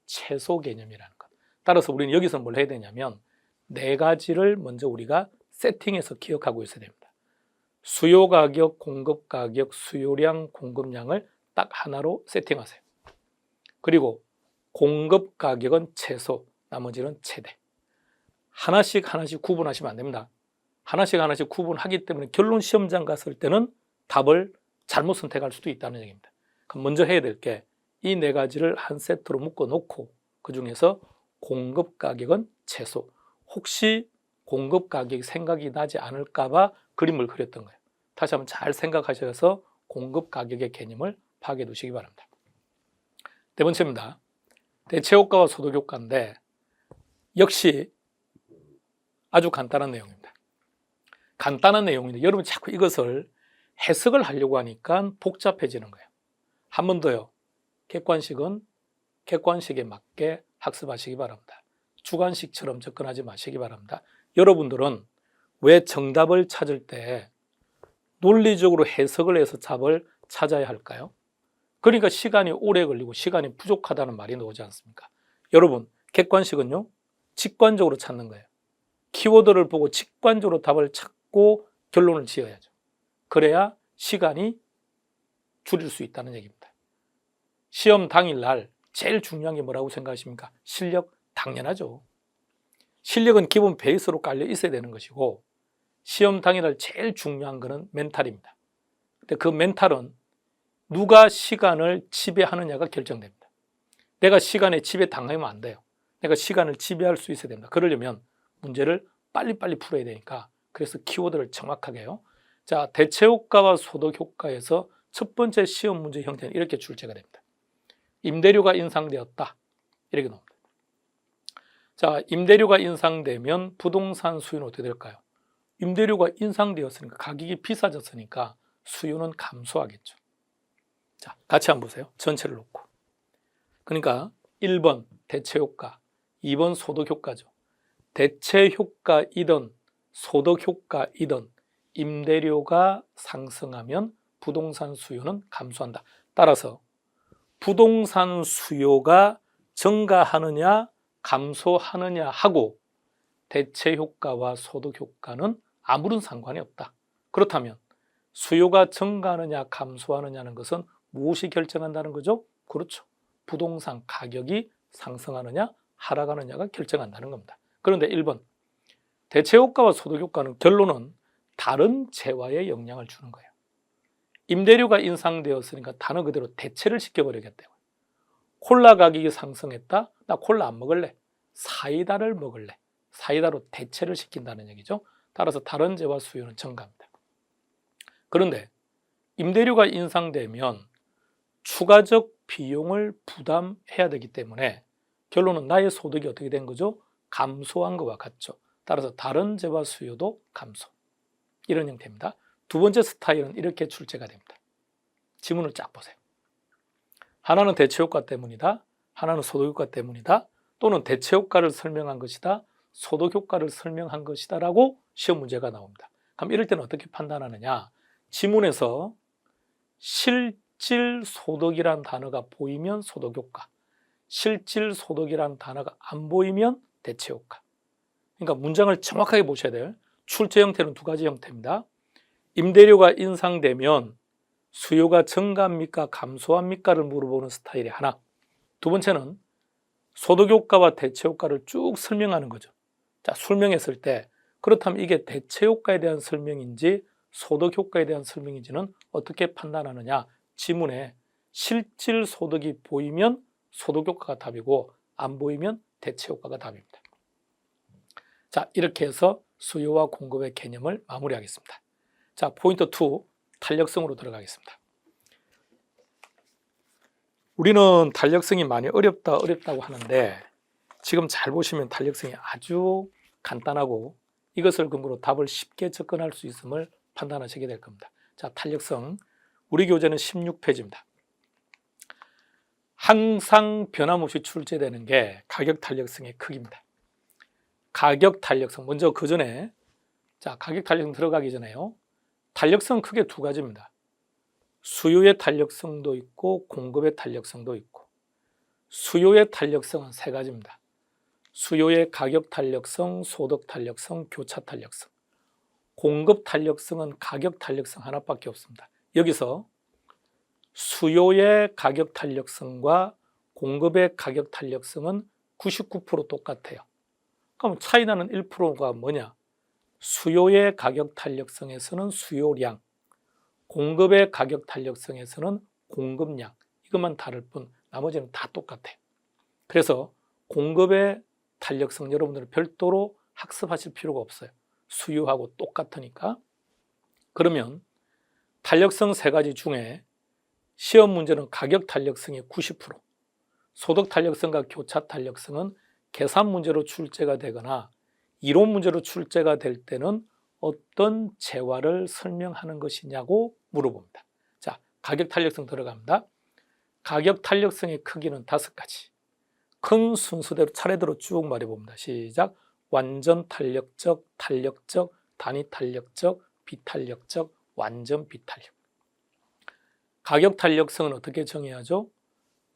최소 개념이라는 것. 따라서 우리는 여기서 뭘 해야 되냐면 네 가지를 먼저 우리가 세팅해서 기억하고 있어야 됩니다. 수요 가격, 공급 가격, 수요량, 공급량을 딱 하나로 세팅하세요. 그리고 공급 가격은 최소, 나머지는 최대. 하나씩 구분하시면 안 됩니다. 하나씩 구분하기 때문에 결론 시험장 갔을 때는 답을 잘못 선택할 수도 있다는 얘기입니다. 그럼 먼저 해야 될 게 이 네 가지를 한 세트로 묶어 놓고 그 중에서 공급 가격은 최소. 혹시 공급 가격이 생각이 나지 않을까 봐 그림을 그렸던 거예요. 다시 한번 잘 생각하셔서 공급 가격의 개념을 파악해 두시기 바랍니다. 네 번째입니다. 대체효과와 소득효과인데 역시 아주 간단한 내용입니다. 간단한 내용인데 여러분 자꾸 이것을 해석을 하려고 하니까 복잡해지는 거예요. 한 번 더요. 객관식은 객관식에 맞게 학습하시기 바랍니다. 주관식처럼 접근하지 마시기 바랍니다. 여러분들은 왜 정답을 찾을 때 논리적으로 해석을 해서 답을 찾아야 할까요? 그러니까 시간이 오래 걸리고 시간이 부족하다는 말이 나오지 않습니까? 여러분, 객관식은요, 직관적으로 찾는 거예요. 키워드를 보고 직관적으로 답을 찾고 결론을 지어야죠. 그래야 시간이 줄일 수 있다는 얘기입니다. 시험 당일날 제일 중요한 게 뭐라고 생각하십니까? 실력? 당연하죠. 실력은 기본 베이스로 깔려 있어야 되는 것이고 시험 당일날 제일 중요한 것은 멘탈입니다. 근데 그 멘탈은 누가 시간을 지배하느냐가 결정됩니다. 내가 시간에 지배당하면 안 돼요. 내가 시간을 지배할 수 있어야 됩니다. 그러려면 문제를 빨리빨리 풀어야 되니까 그래서 키워드를 정확하게 요. 자, 대체효과와 소득효과에서 첫 번째 시험 문제 형태는 이렇게 출제가 됩니다. 임대료가 인상되었다. 이렇게 나옵니다. 자, 임대료가 인상되면 부동산 수요는 어떻게 될까요? 임대료가 인상되었으니까 가격이 비싸졌으니까 수요는 감소하겠죠. 자, 같이 한번 보세요. 전체를 놓고. 그러니까 1번 대체효과, 2번 소득효과죠. 대체효과이든 소득효과이든 임대료가 상승하면 부동산 수요는 감소한다. 따라서 부동산 수요가 증가하느냐 감소하느냐 하고 대체효과와 소득효과는 아무런 상관이 없다. 그렇다면 수요가 증가하느냐 감소하느냐는 것은 무엇이 결정한다는 거죠? 그렇죠. 부동산 가격이 상승하느냐 하락하느냐가 결정한다는 겁니다. 그런데 1번 대체효과와 소득효과는 결론은 다른 재화에 영향을 주는 거예요. 임대료가 인상되었으니까 단어 그대로 대체를 시켜버리겠다고요. 콜라 가격이 상승했다? 나 콜라 안 먹을래. 사이다를 먹을래. 사이다로 대체를 시킨다는 얘기죠. 따라서 다른 재화 수요는 증가합니다. 그런데 임대료가 인상되면 추가적 비용을 부담해야 되기 때문에 결론은 나의 소득이 어떻게 된 거죠? 감소한 것과 같죠. 따라서 다른 재화 수요도 감소. 이런 형태입니다. 두 번째 스타일은 이렇게 출제가 됩니다. 지문을 쫙 보세요. 하나는 대체효과 때문이다. 하나는 소득효과 때문이다. 또는 대체효과를 설명한 것이다. 소득효과를 설명한 것이다 라고 시험 문제가 나옵니다. 그럼 이럴 때는 어떻게 판단하느냐? 지문에서 실질소득이라는 단어가 보이면 소득효과, 실질소득이라는 단어가 안 보이면 대체효과. 그러니까 문장을 정확하게 보셔야 돼요. 출제 형태는 두 가지 형태입니다. 임대료가 인상되면 수요가 증가합니까 감소합니까를 물어보는 스타일이 하나. 두 번째는 소득효과와 대체효과를 쭉 설명하는 거죠. 자, 설명했을 때 그렇다면 이게 대체효과에 대한 설명인지 소득효과에 대한 설명인지는 어떻게 판단하느냐. 지문에 실질소득이 보이면 소득효과가 답이고 안 보이면 대체 효과가 답입니다. 자, 이렇게 해서 수요와 공급의 개념을 마무리하겠습니다. 자, 포인트 2, 탄력성으로 들어가겠습니다. 우리는 탄력성이 많이 어렵다고 하는데 지금 잘 보시면 탄력성이 아주 간단하고 이것을 근거로 답을 쉽게 접근할 수 있음을 판단하시게 될 겁니다. 자, 탄력성. 우리 교재는 16페이지입니다. 항상 변함없이 출제되는 게 가격 탄력성의 크기입니다. 가격 탄력성. 먼저 그 전에, 자, 가격 탄력성 들어가기 전에요. 탄력성 크게 두 가지입니다. 수요의 탄력성도 있고 공급의 탄력성도 있고, 수요의 탄력성은 세 가지입니다. 수요의 가격 탄력성, 소득 탄력성, 교차 탄력성. 공급 탄력성은 가격 탄력성 하나밖에 없습니다. 여기서 수요의 가격 탄력성과 공급의 가격 탄력성은 99% 똑같아요. 그럼 차이 나는 1%가 뭐냐? 수요의 가격 탄력성에서는 수요량, 공급의 가격 탄력성에서는 공급량, 이것만 다를 뿐 나머지는 다 똑같아요. 그래서 공급의 탄력성 여러분들은 별도로 학습하실 필요가 없어요. 수요하고 똑같으니까. 그러면 탄력성 세 가지 중에 시험 문제는 가격 탄력성이 90%, 소득 탄력성과 교차 탄력성은 계산 문제로 출제가 되거나 이론 문제로 출제가 될 때는 어떤 재화를 설명하는 것이냐고 물어봅니다. 자, 가격 탄력성 들어갑니다. 가격 탄력성의 크기는 5가지. 큰 순서대로 차례대로 쭉 말해봅니다. 시작. 완전 탄력적, 탄력적, 단위 탄력적, 비탄력적, 완전 비탄력. 가격 탄력성은 어떻게 정의하죠?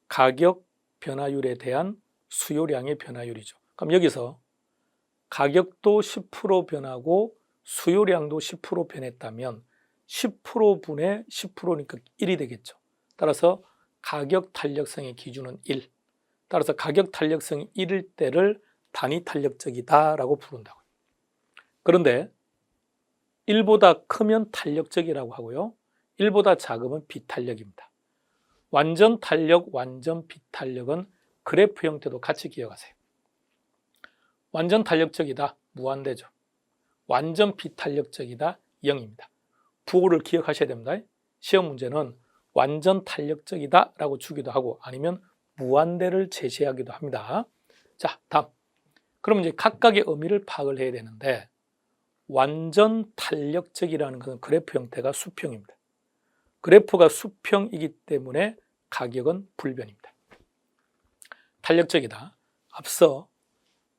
가격 변화율에 대한 수요량의 변화율이죠. 그럼 여기서 가격도 10% 변하고 수요량도 10% 변했다면 10%분의 10%니까 1이 되겠죠. 따라서 가격 탄력성의 기준은 1. 따라서 가격 탄력성이 1일 때를 단위 탄력적이다라고 부른다고요. 그런데 1보다 크면 탄력적이라고 하고요. 1보다 작으면 비탄력입니다. 완전 탄력, 완전 비탄력은 그래프 형태도 같이 기억하세요. 완전 탄력적이다, 무한대죠. 완전 비탄력적이다, 0입니다. 부호를 기억하셔야 됩니다. 시험 문제는 완전 탄력적이다 라고 주기도 하고 아니면 무한대를 제시하기도 합니다. 자, 다음. 그럼 이제 각각의 의미를 파악을 해야 되는데 완전 탄력적이라는 것은 그래프 형태가 수평입니다. 그래프가 수평이기 때문에 가격은 불변입니다. 탄력적이다. 앞서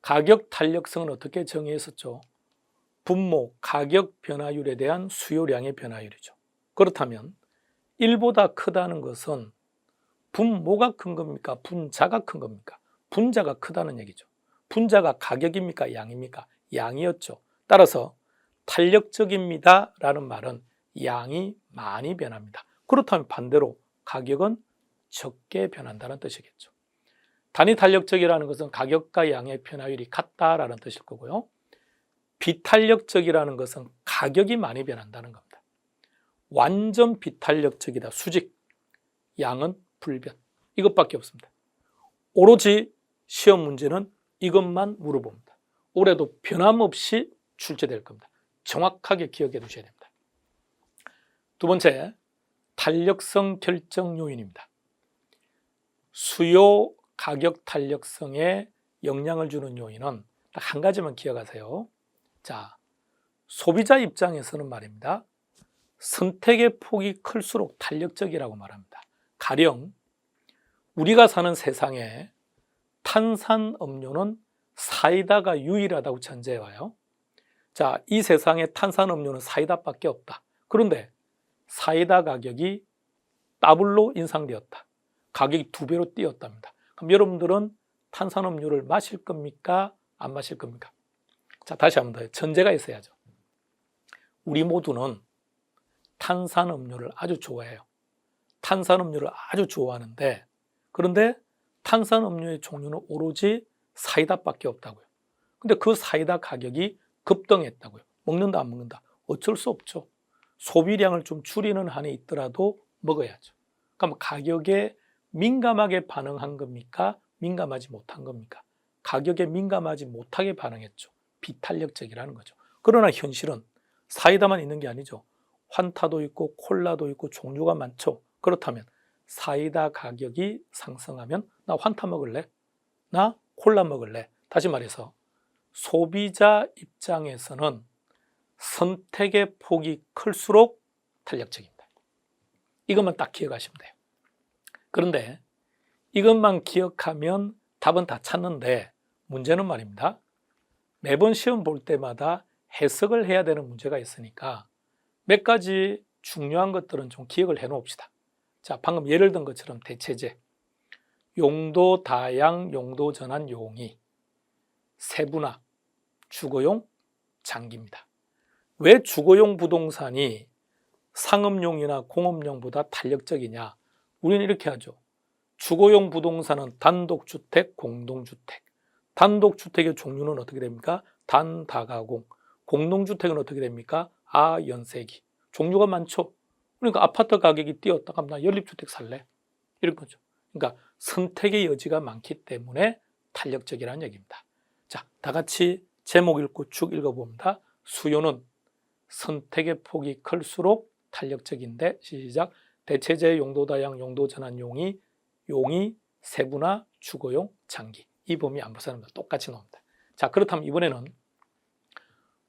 가격 탄력성은 어떻게 정의했었죠? 분모, 가격 변화율에 대한 수요량의 변화율이죠. 그렇다면 1보다 크다는 것은 분모가 큰 겁니까? 분자가 큰 겁니까? 분자가 크다는 얘기죠. 분자가 가격입니까? 양입니까? 양이었죠. 따라서 탄력적입니다 라는 말은 양이 많이 변합니다. 그렇다면 반대로 가격은 적게 변한다는 뜻이겠죠. 단위 탄력적이라는 것은 가격과 양의 변화율이 같다라는 뜻일 거고요. 비탄력적이라는 것은 가격이 많이 변한다는 겁니다. 완전 비탄력적이다, 수직, 양은 불변. 이것밖에 없습니다. 오로지 시험 문제는 이것만 물어봅니다. 올해도 변함없이 출제될 겁니다. 정확하게 기억해 두셔야 됩니다. 두 번째, 탄력성 결정 요인입니다. 수요 가격 탄력성에 영향을 주는 요인은 딱 한 가지만 기억하세요. 자, 소비자 입장에서는 말입니다. 선택의 폭이 클수록 탄력적이라고 말합니다. 가령 우리가 사는 세상에 탄산음료는 사이다가 유일하다고 전제해 와요. 자, 이 세상에 탄산음료는 사이다밖에 없다. 그런데 사이다 가격이 더블로 인상되었다. 가격이 2배로 뛰었답니다. 그럼 여러분들은 탄산음료를 마실 겁니까? 안 마실 겁니까? 자, 다시 한번 더 전제가 있어야죠. 우리 모두는 탄산음료를 아주 좋아해요. 탄산음료를 아주 좋아하는데 그런데 탄산음료의 종류는 오로지 사이다밖에 없다고요. 근데 그 사이다 가격이 급등했다고요. 먹는다 안 먹는다? 어쩔 수 없죠. 소비량을 좀 줄이는 한에 있더라도 먹어야죠. 그럼 가격에 민감하게 반응한 겁니까? 민감하지 못한 겁니까? 가격에 민감하지 못하게 반응했죠. 비탄력적이라는 거죠. 그러나 현실은 사이다만 있는 게 아니죠. 환타도 있고 콜라도 있고 종류가 많죠. 그렇다면 사이다 가격이 상승하면 나 환타 먹을래? 나 콜라 먹을래? 다시 말해서 소비자 입장에서는 선택의 폭이 클수록 탄력적입니다. 이것만 딱 기억하시면 돼요. 그런데 이것만 기억하면 답은 다 찾는데 문제는 말입니다. 매번 시험 볼 때마다 해석을 해야 되는 문제가 있으니까 몇 가지 중요한 것들은 좀 기억을 해 놓읍시다. 자, 방금 예를 든 것처럼 대체제, 용도 다양, 용도 전환 용이, 세분화, 주거용, 장기입니다. 왜 주거용 부동산이 상업용이나 공업용보다 탄력적이냐? 우리는 이렇게 하죠. 주거용 부동산은 단독주택, 공동주택. 단독주택의 종류는 어떻게 됩니까? 단다가공. 공동주택은 어떻게 됩니까? 아연세기. 종류가 많죠. 그러니까 아파트 가격이 뛰었다 하면 나 연립주택 살래. 이런 거죠. 그러니까 선택의 여지가 많기 때문에 탄력적이라는 얘기입니다. 자, 다 같이 제목 읽고 쭉 읽어봅니다. 수요는 선택의 폭이 클수록 탄력적인데 시작. 대체제, 용도 다양, 용도 전환 용이, 세분화, 주거용, 장기. 이 범위 안 벗어납니다. 똑같이 나옵니다. 자, 그렇다면 이번에는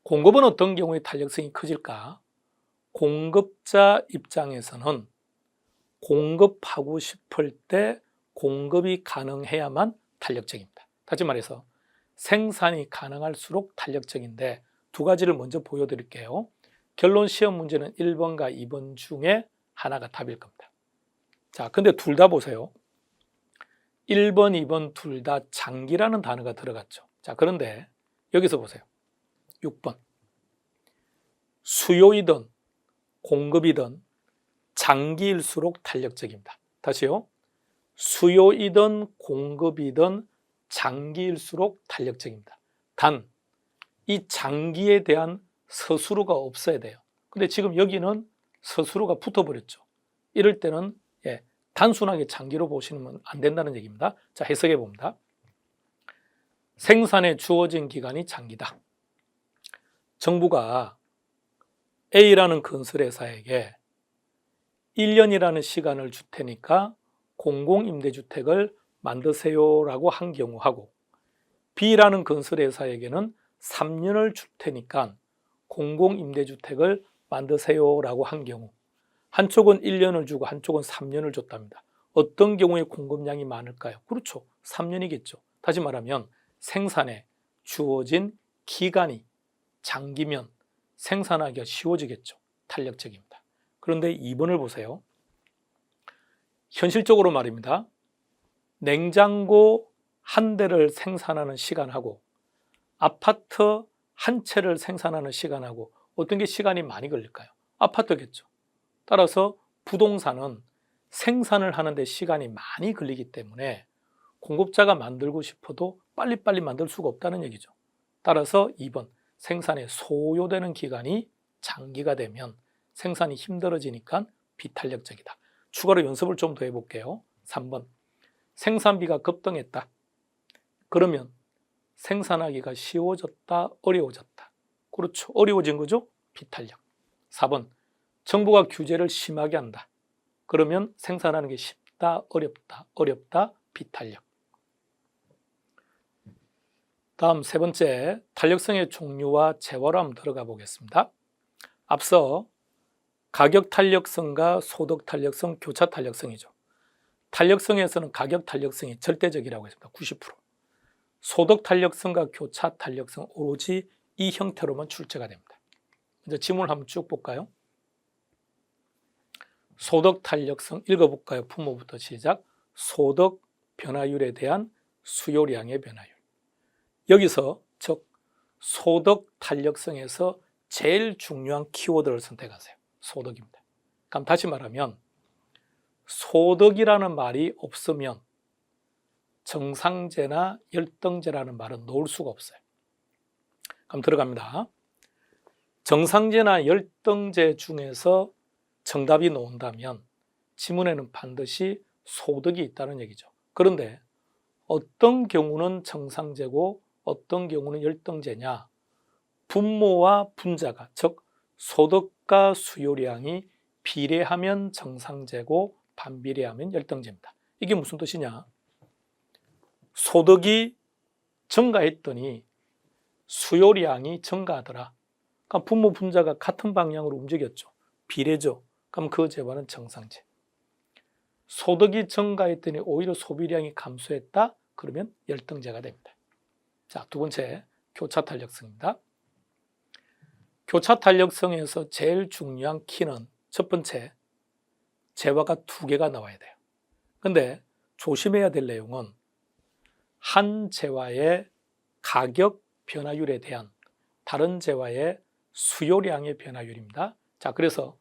공급은 어떤 경우에 탄력성이 커질까? 공급자 입장에서는 공급하고 싶을 때 공급이 가능해야만 탄력적입니다. 다시 말해서 생산이 가능할수록 탄력적인데 두 가지를 먼저 보여드릴게요. 결론 시험 문제는 1번과 2번 중에 하나가 답일 겁니다. 자, 근데 둘 다 보세요. 1번, 2번 둘 다 장기라는 단어가 들어갔죠. 자, 그런데 여기서 보세요. 6번. 수요이든 공급이든 장기일수록 탄력적입니다. 다시요. 수요이든 공급이든 장기일수록 탄력적입니다. 단, 이 장기에 대한 서술어가 없어야 돼요. 근데 지금 여기는 서술어가 붙어버렸죠. 이럴 때는 단순하게 장기로 보시면 안 된다는 얘기입니다. 자, 해석해 봅니다. 생산에 주어진 기간이 장기다. 정부가 A라는 건설회사에게 1년이라는 시간을 줄 테니까 공공임대주택을 만드세요라고 한 경우하고 B라는 건설회사에게는 3년을 줄 테니까 공공임대주택을 만드세요라고 한 경우 한쪽은 1년을 주고 한쪽은 3년을 줬답니다. 어떤 경우에 공급량이 많을까요? 그렇죠. 3년이겠죠. 다시 말하면 생산에 주어진 기간이 장기면 생산하기가 쉬워지겠죠. 탄력적입니다. 그런데 2번을 보세요. 현실적으로 말입니다. 냉장고 한 대를 생산하는 시간하고 아파트 한 채를 생산하는 시간하고 어떤 게 시간이 많이 걸릴까요? 아파트겠죠. 따라서 부동산은 생산을 하는데 시간이 많이 걸리기 때문에 공급자가 만들고 싶어도 빨리빨리 만들 수가 없다는 얘기죠. 따라서 2번 생산에 소요되는 기간이 장기가 되면 생산이 힘들어지니까 비탄력적이다. 추가로 연습을 좀 더 해볼게요. 3번 생산비가 급등했다. 그러면 생산하기가 쉬워졌다, 어려워졌다. 그렇죠. 어려워진 거죠. 비탄력. 4번 정부가 규제를 심하게 한다. 그러면 생산하는 게 쉽다, 어렵다, 비탄력. 다음 세 번째, 탄력성의 종류와 재화로 한번 들어가 보겠습니다. 앞서 가격 탄력성과 소득 탄력성, 교차 탄력성이죠. 탄력성에서는 가격 탄력성이 절대적이라고 했습니다. 90%. 소득 탄력성과 교차 탄력성 오로지 이 형태로만 출제가 됩니다. 이제 지문을 한번 쭉 볼까요? 소득 탄력성 읽어볼까요? 부모부터 시작. 소득 변화율에 대한 수요량의 변화율. 여기서 즉 소득 탄력성에서 제일 중요한 키워드를 선택하세요. 소득입니다. 그럼 다시 말하면 소득이라는 말이 없으면 정상제나 열등제라는 말은 놓을 수가 없어요. 그럼 들어갑니다. 정상제나 열등제 중에서 정답이 나온다면 지문에는 반드시 소득이 있다는 얘기죠. 그런데 어떤 경우는 정상제고 어떤 경우는 열등제냐? 분모와 분자가, 즉 소득과 수요량이 비례하면 정상제고 반비례하면 열등제입니다. 이게 무슨 뜻이냐? 소득이 증가했더니 수요량이 증가하더라. 그럼 분모 분자가 같은 방향으로 움직였죠. 비례죠. 그럼 그 재화는 정상제. 소득이 증가했더니 오히려 소비량이 감소했다. 그러면 열등제가 됩니다. 자, 두 번째 교차 탄력성입니다. 교차 탄력성에서 제일 중요한 키는 첫 번째, 재화가 두 개가 나와야 돼요. 근데 조심해야 될 내용은 한 재화의 가격 변화율에 대한 다른 재화의 수요량의 변화율입니다. 자, 그래서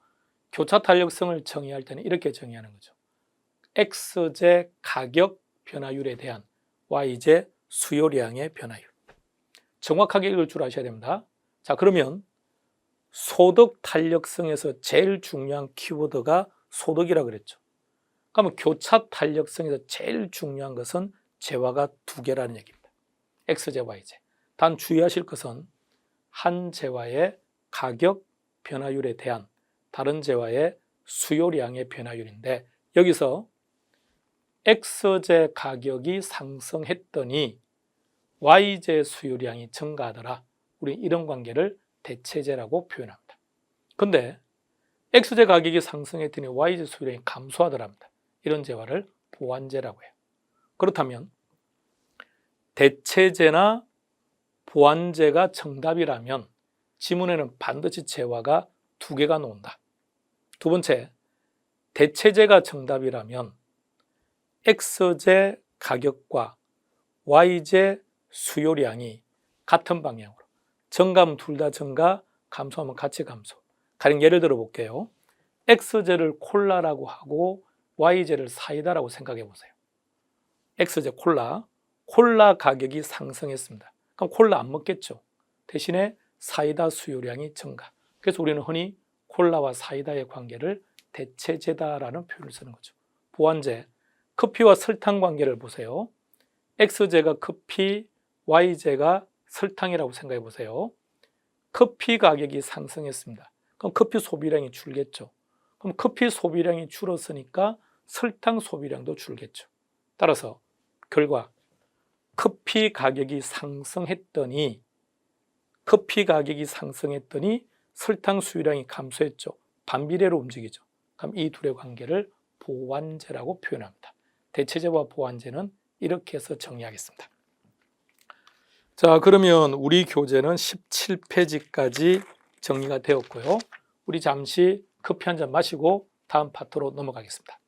교차 탄력성을 정의할 때는 이렇게 정의하는 거죠. X제 가격 변화율에 대한 Y제 수요량의 변화율. 정확하게 읽을 줄 아셔야 됩니다. 자, 그러면 소득 탄력성에서 제일 중요한 키워드가 소득이라 그랬죠. 그러면 교차 탄력성에서 제일 중요한 것은 재화가 두 개라는 얘기입니다. X제, Y제. 단 주의하실 것은 한 재화의 가격 변화율에 대한 다른 재화의 수요량의 변화율인데, 여기서 X제 가격이 상승했더니 Y제 수요량이 증가하더라. 우리 이런 관계를 대체제라고 표현합니다. 근데 X제 가격이 상승했더니 Y제 수요량이 감소하더랍니다. 이런 재화를 보완제라고 해요. 그렇다면 대체제나 보완제가 정답이라면 지문에는 반드시 재화가 두 개가 나온다. 두 번째, 대체제가 정답이라면 X제 가격과 Y제 수요량이 같은 방향으로, 증가하면 둘 다 증가, 감소하면 같이 감소. 가령 예를 들어 볼게요. X제를 콜라라고 하고 Y제를 사이다라고 생각해 보세요. X제 콜라 가격이 상승했습니다. 그럼 콜라 안 먹겠죠. 대신에 사이다 수요량이 증가. 그래서 우리는 흔히 콜라와 사이다의 관계를 대체제다라는 표현을 쓰는 거죠. 보완제, 커피와 설탕 관계를 보세요. X제가 커피, Y제가 설탕이라고 생각해 보세요. 커피 가격이 상승했습니다. 그럼 커피 소비량이 줄겠죠. 그럼 커피 소비량이 줄었으니까 설탕 소비량도 줄겠죠. 따라서 결과 커피 가격이 상승했더니 설탕 수요량이 감소했죠. 반비례로 움직이죠. 그럼 이 둘의 관계를 보완제라고 표현합니다. 대체제와 보완제는 이렇게 해서 정리하겠습니다. 자, 그러면 우리 교재는 17페이지까지 정리가 되었고요. 우리 잠시 커피 한 잔 마시고 다음 파트로 넘어가겠습니다.